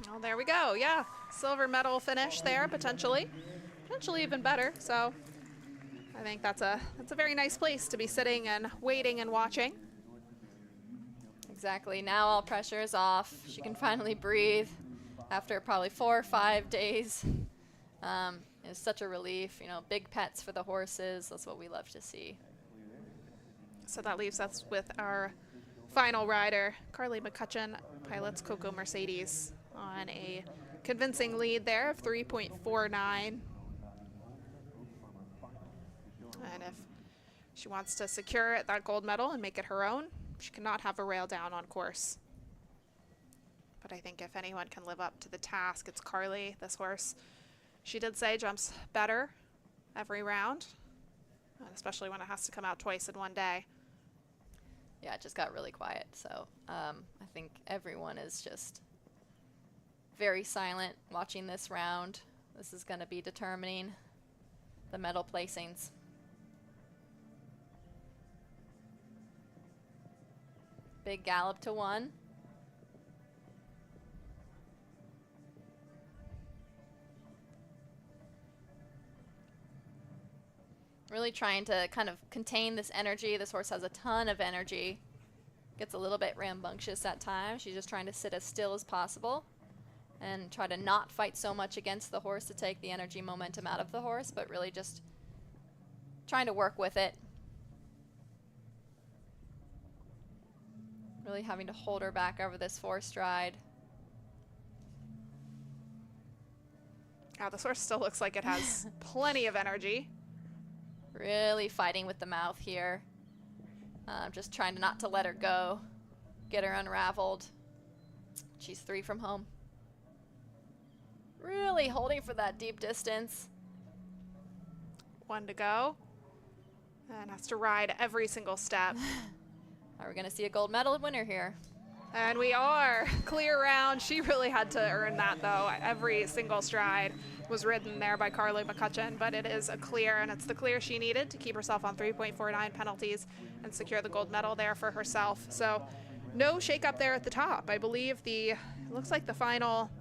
Well, there we go. Yeah, silver medal finish there, potentially even better. So I think that's a very nice place to be sitting and waiting and watching. Exactly. Now all pressure is off. She can finally breathe after probably 4 or 5 days. It's such a relief. You know, big pets for the horses. That's what we love to see. So that leaves us with our final rider, Carly McCutcheon, pilots Coco Mercedes, on a convincing lead there of 3.49. And if she wants to secure that gold medal and make it her own, she cannot have a rail down on course. But I think if anyone can live up to the task, it's Carly. This horse, she did say, jumps better every round, especially when it has to come out twice in one day. Yeah, it just got really quiet. So I think everyone is just very silent watching this round. This is going to be determining the medal placings. Big gallop to 1. Really trying to kind of contain this energy. This horse has a ton of energy. Gets a little bit rambunctious at times. She's just trying to sit as still as possible and try to not fight so much against the horse to take the energy momentum out of the horse, but really just trying to work with it. Really having to hold her back over this 4 stride. Now this horse still looks like it has plenty of energy. Really fighting with the mouth here. Just trying not to let her go. Get her unraveled. She's 3 from home. Really holding for that deep distance. 1 to go. And has to ride every single step. Are we going to see a gold medal winner here? And we are. Clear round. She really had to earn that, though. Every single stride was ridden there by Carly McCutcheon, but it is a clear, and it's the clear she needed to keep herself on 3.49 penalties and secure the gold medal there for herself. So no shakeup there at the top. I believe it looks like the final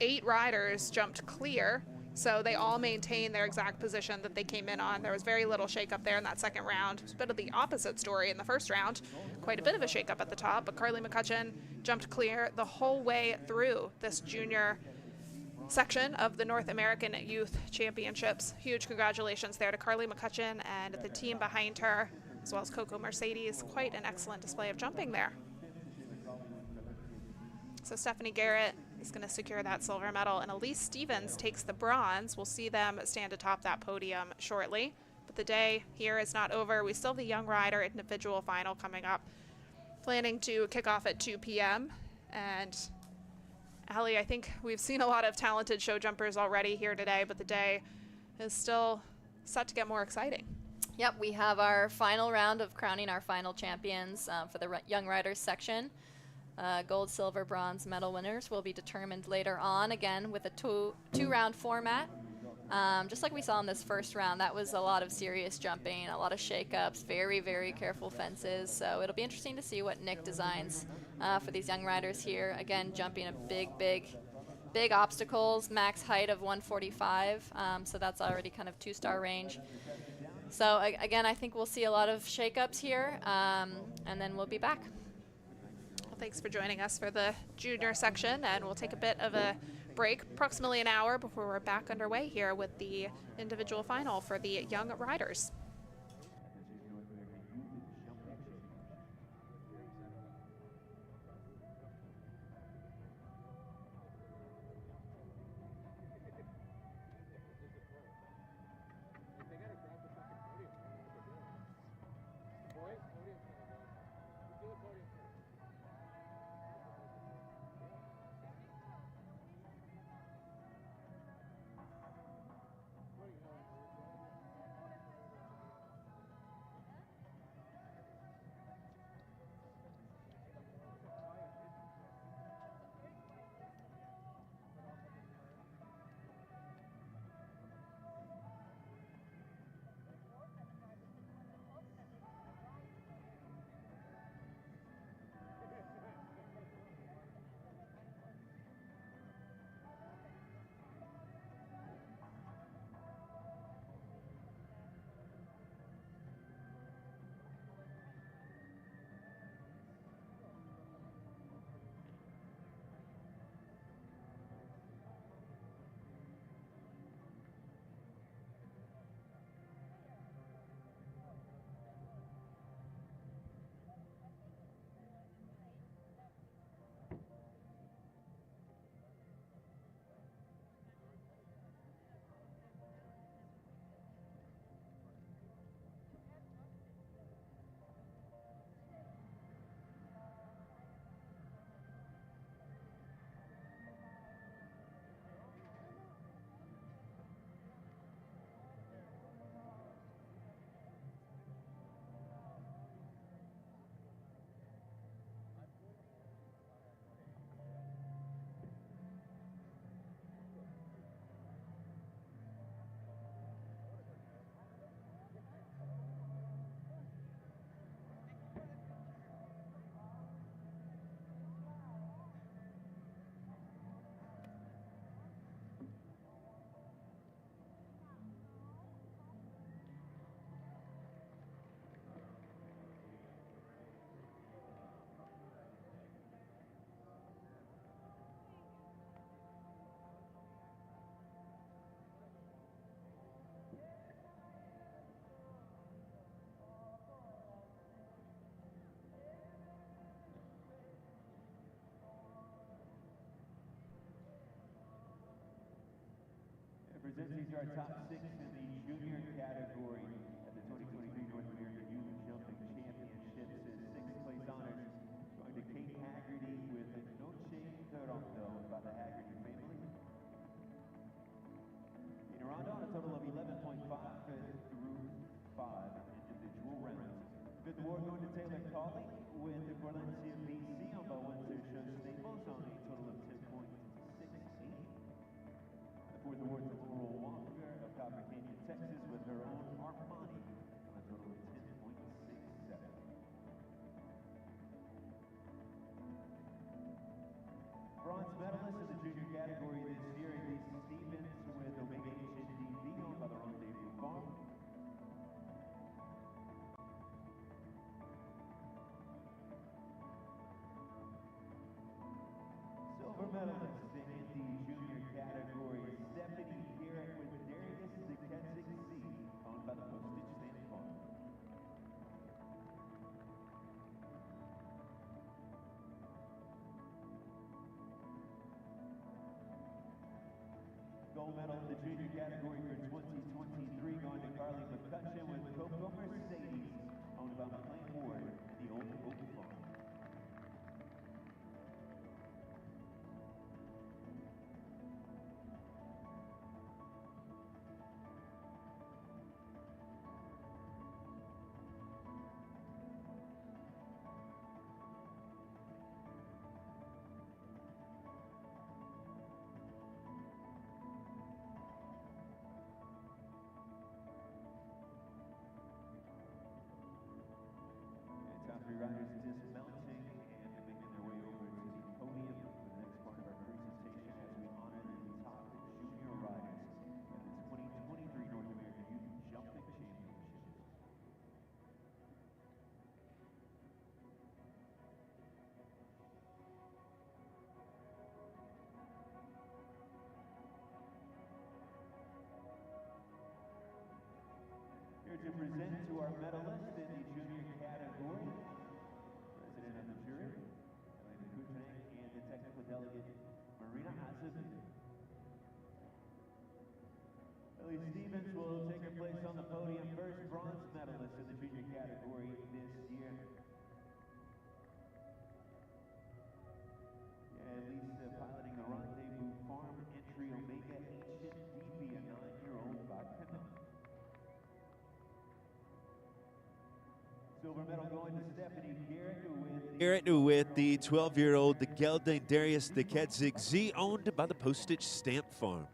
8 riders jumped clear, so they all maintained their exact position that they came in on. There was very little shakeup there in that second round. It was a bit of the opposite story in the first round. Quite a bit of a shakeup at the top, but Carly McCutcheon jumped clear the whole way through this junior section of the North American Youth Championships. Huge congratulations there to Carly McCutcheon and the team behind her, as well as Coco Mercedes. Quite an excellent display of jumping there. So Stephanie Garrett is going to secure that silver medal, and Elise Stevens takes the bronze. We'll see them stand atop that podium shortly. But the day here is not over. We still have the young rider individual final coming up, planning to kick off at 2 p.m. And Allie, I think we've seen a lot of talented show jumpers already here today, but the day is still set to get more exciting. Yep, we have our final round of crowning our final champions for the young riders section. Gold, silver, bronze medal winners will be determined later on, again with a two-round format. Just like we saw in this first round, that was a lot of serious jumping, a lot of shakeups, very, very careful fences. So it'll be interesting to see what Nick designs for these young riders here. Again, jumping a big obstacles, max height of 145. So that's already kind of 2-star range. So again, I think we'll see a lot of shakeups here, and then we'll be back. Well, thanks for joining us for the junior section, and we'll take a bit of a break, approximately an hour, before we're back underway here with the individual final for the young riders. presents these are our top 6 in the junior category at the 2023 North American Youth Jumping Championships. His 6th place honors going to Kate Haggerty with Noche Toronto by the Haggerty family. In a round on a total of 11.5 through 5 individual rounds. 5th award going to Taylor Cawley with Valencia, BC on by one Show Staples on a total of 10.68. The 4th award to Laurel Walker of Copper Canyon, Texas with her own Armani on a total of 10.67. Bronze medalist in the junior category this year, Elise Stevens with Omega HNDV on by the Rendezvous Farm. Silver medalist in the junior category, Stephanie Garrett with Darius the Keswick C, owned by the Postage Stamp Farm. Gold medal in the junior category for 2023 going to Carly McCutcheon with Coco Mercedes, owned by McLean Ward and the Old Oak Farm. Three riders dismounting and making their way over to the podium for the next part of our presentation as we honor the top junior riders at the 2023 North American Youth Jumping Championships. Here to present to our medalist in the junior category, President of the jury, Elena Kutranek, and the technical delegate, Marina Azevedo. Elise Stevens will take her place on the podium, first bronze medalist in the junior category this year. Yeah, Elise piloting the Rendezvous Farm entry Omega HNDV, a 9-year-old by Canaan. Silver medal going to Stephanie Garrett with the 12-year-old the gelding Darius the Ketzig Z, owned by the Postage Stamp Farm.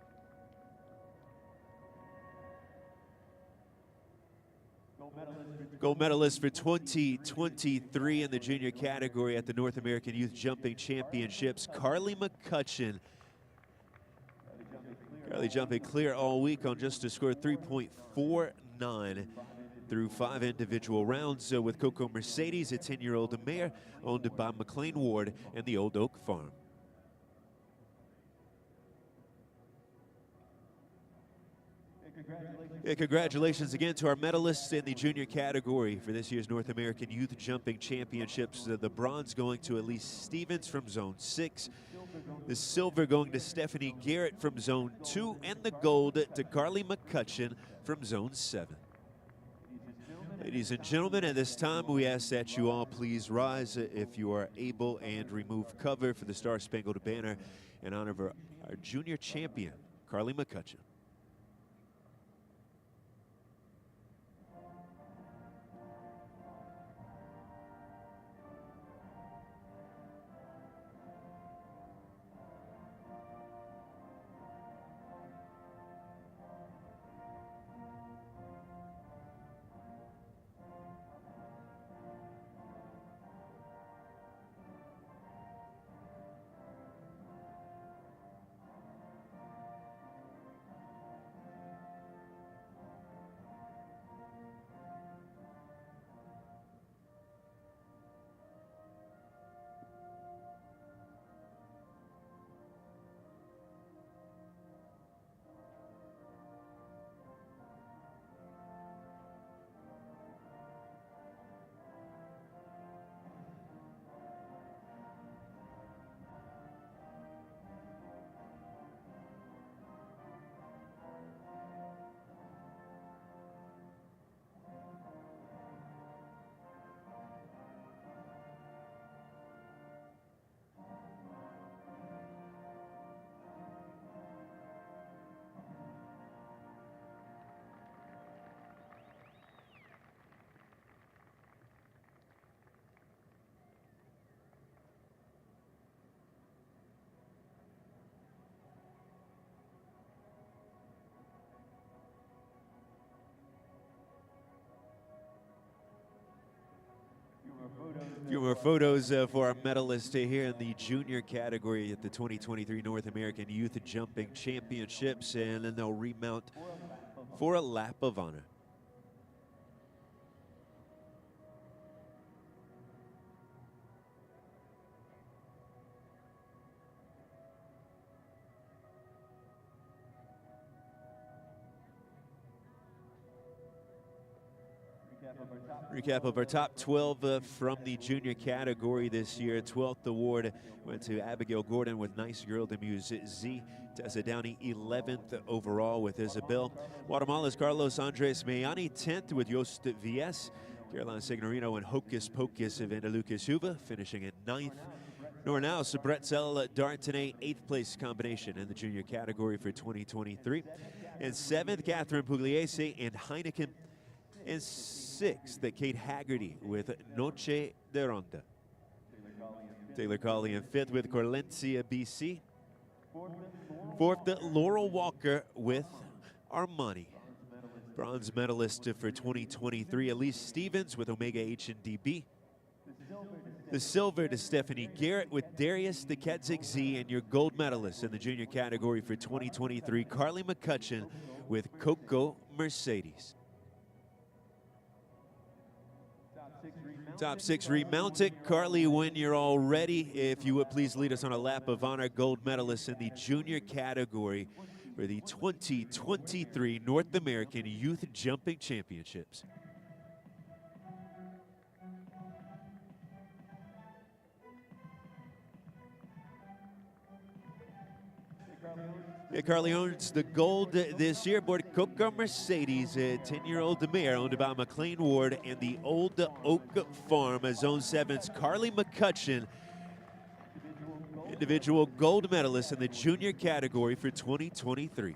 Gold medalist for 2023 in the junior category at the North American Youth Jumping Championships, Carly McCutcheon. Carly jumping clear all week on just a score 3.49 through 5 individual rounds with Coco Mercedes, a 10-year-old mare owned by McLean Ward and the Old Oak Farm. Congratulations again to our medalists in the junior category for this year's North American Youth Jumping Championships. The bronze going to Elise Stevens from Zone 6, the silver going to Stephanie Garrett from Zone 2, and the gold to Carly McCutcheon from Zone 7. Ladies and gentlemen, at this time, we ask that you all please rise if you are able and remove cover for the Star-Spangled Banner in honor of our junior champion, Carly McCutcheon. few more photos for our medalists here in the junior category at the 2023 North American Youth Jumping Championships, and then they'll remount for a lap of honor. Recap of our top 12 from the junior category this year. 12th award went to Abigail Gordon with Nice Girl de Muse Z. Tessa Downey 11th overall with Isabel. Guatemala's Carlos Andres Mayani 10th with Yost Vies. Caroline Signorino and Hocus Pocus Evander Lucas Huva finishing at 9th. Nornaus Bretzel Dartanay 8th place combination in the junior category for 2023. And 7th, Catherine Pugliese and Heineken. And 6th, Kate Haggerty with Noche de Ronda. Taylor Colley in 5th with Corlencia BC. 4th, Laurel Walker with Armani. Bronze medalist for 2023, Elise Stevens with Omega H&DB. The silver to Stephanie Garrett with Darius the Kedzik Z, and your gold medalist in the junior category for 2023, Carly McCutcheon with Coco Mercedes. Top 6 remounted. Carly, when you're all ready, if you would please lead us on a lap of honor. Gold medalist in the junior category for the 2023 North American Youth Jumping Championships. Yeah, Carly owns the gold this year aboard Coco Mercedes, a 10-year-old mare owned by McLean Ward and the Old Oak Farm. Zone 7's Carly McCutcheon, individual gold medalist in the junior category for 2023.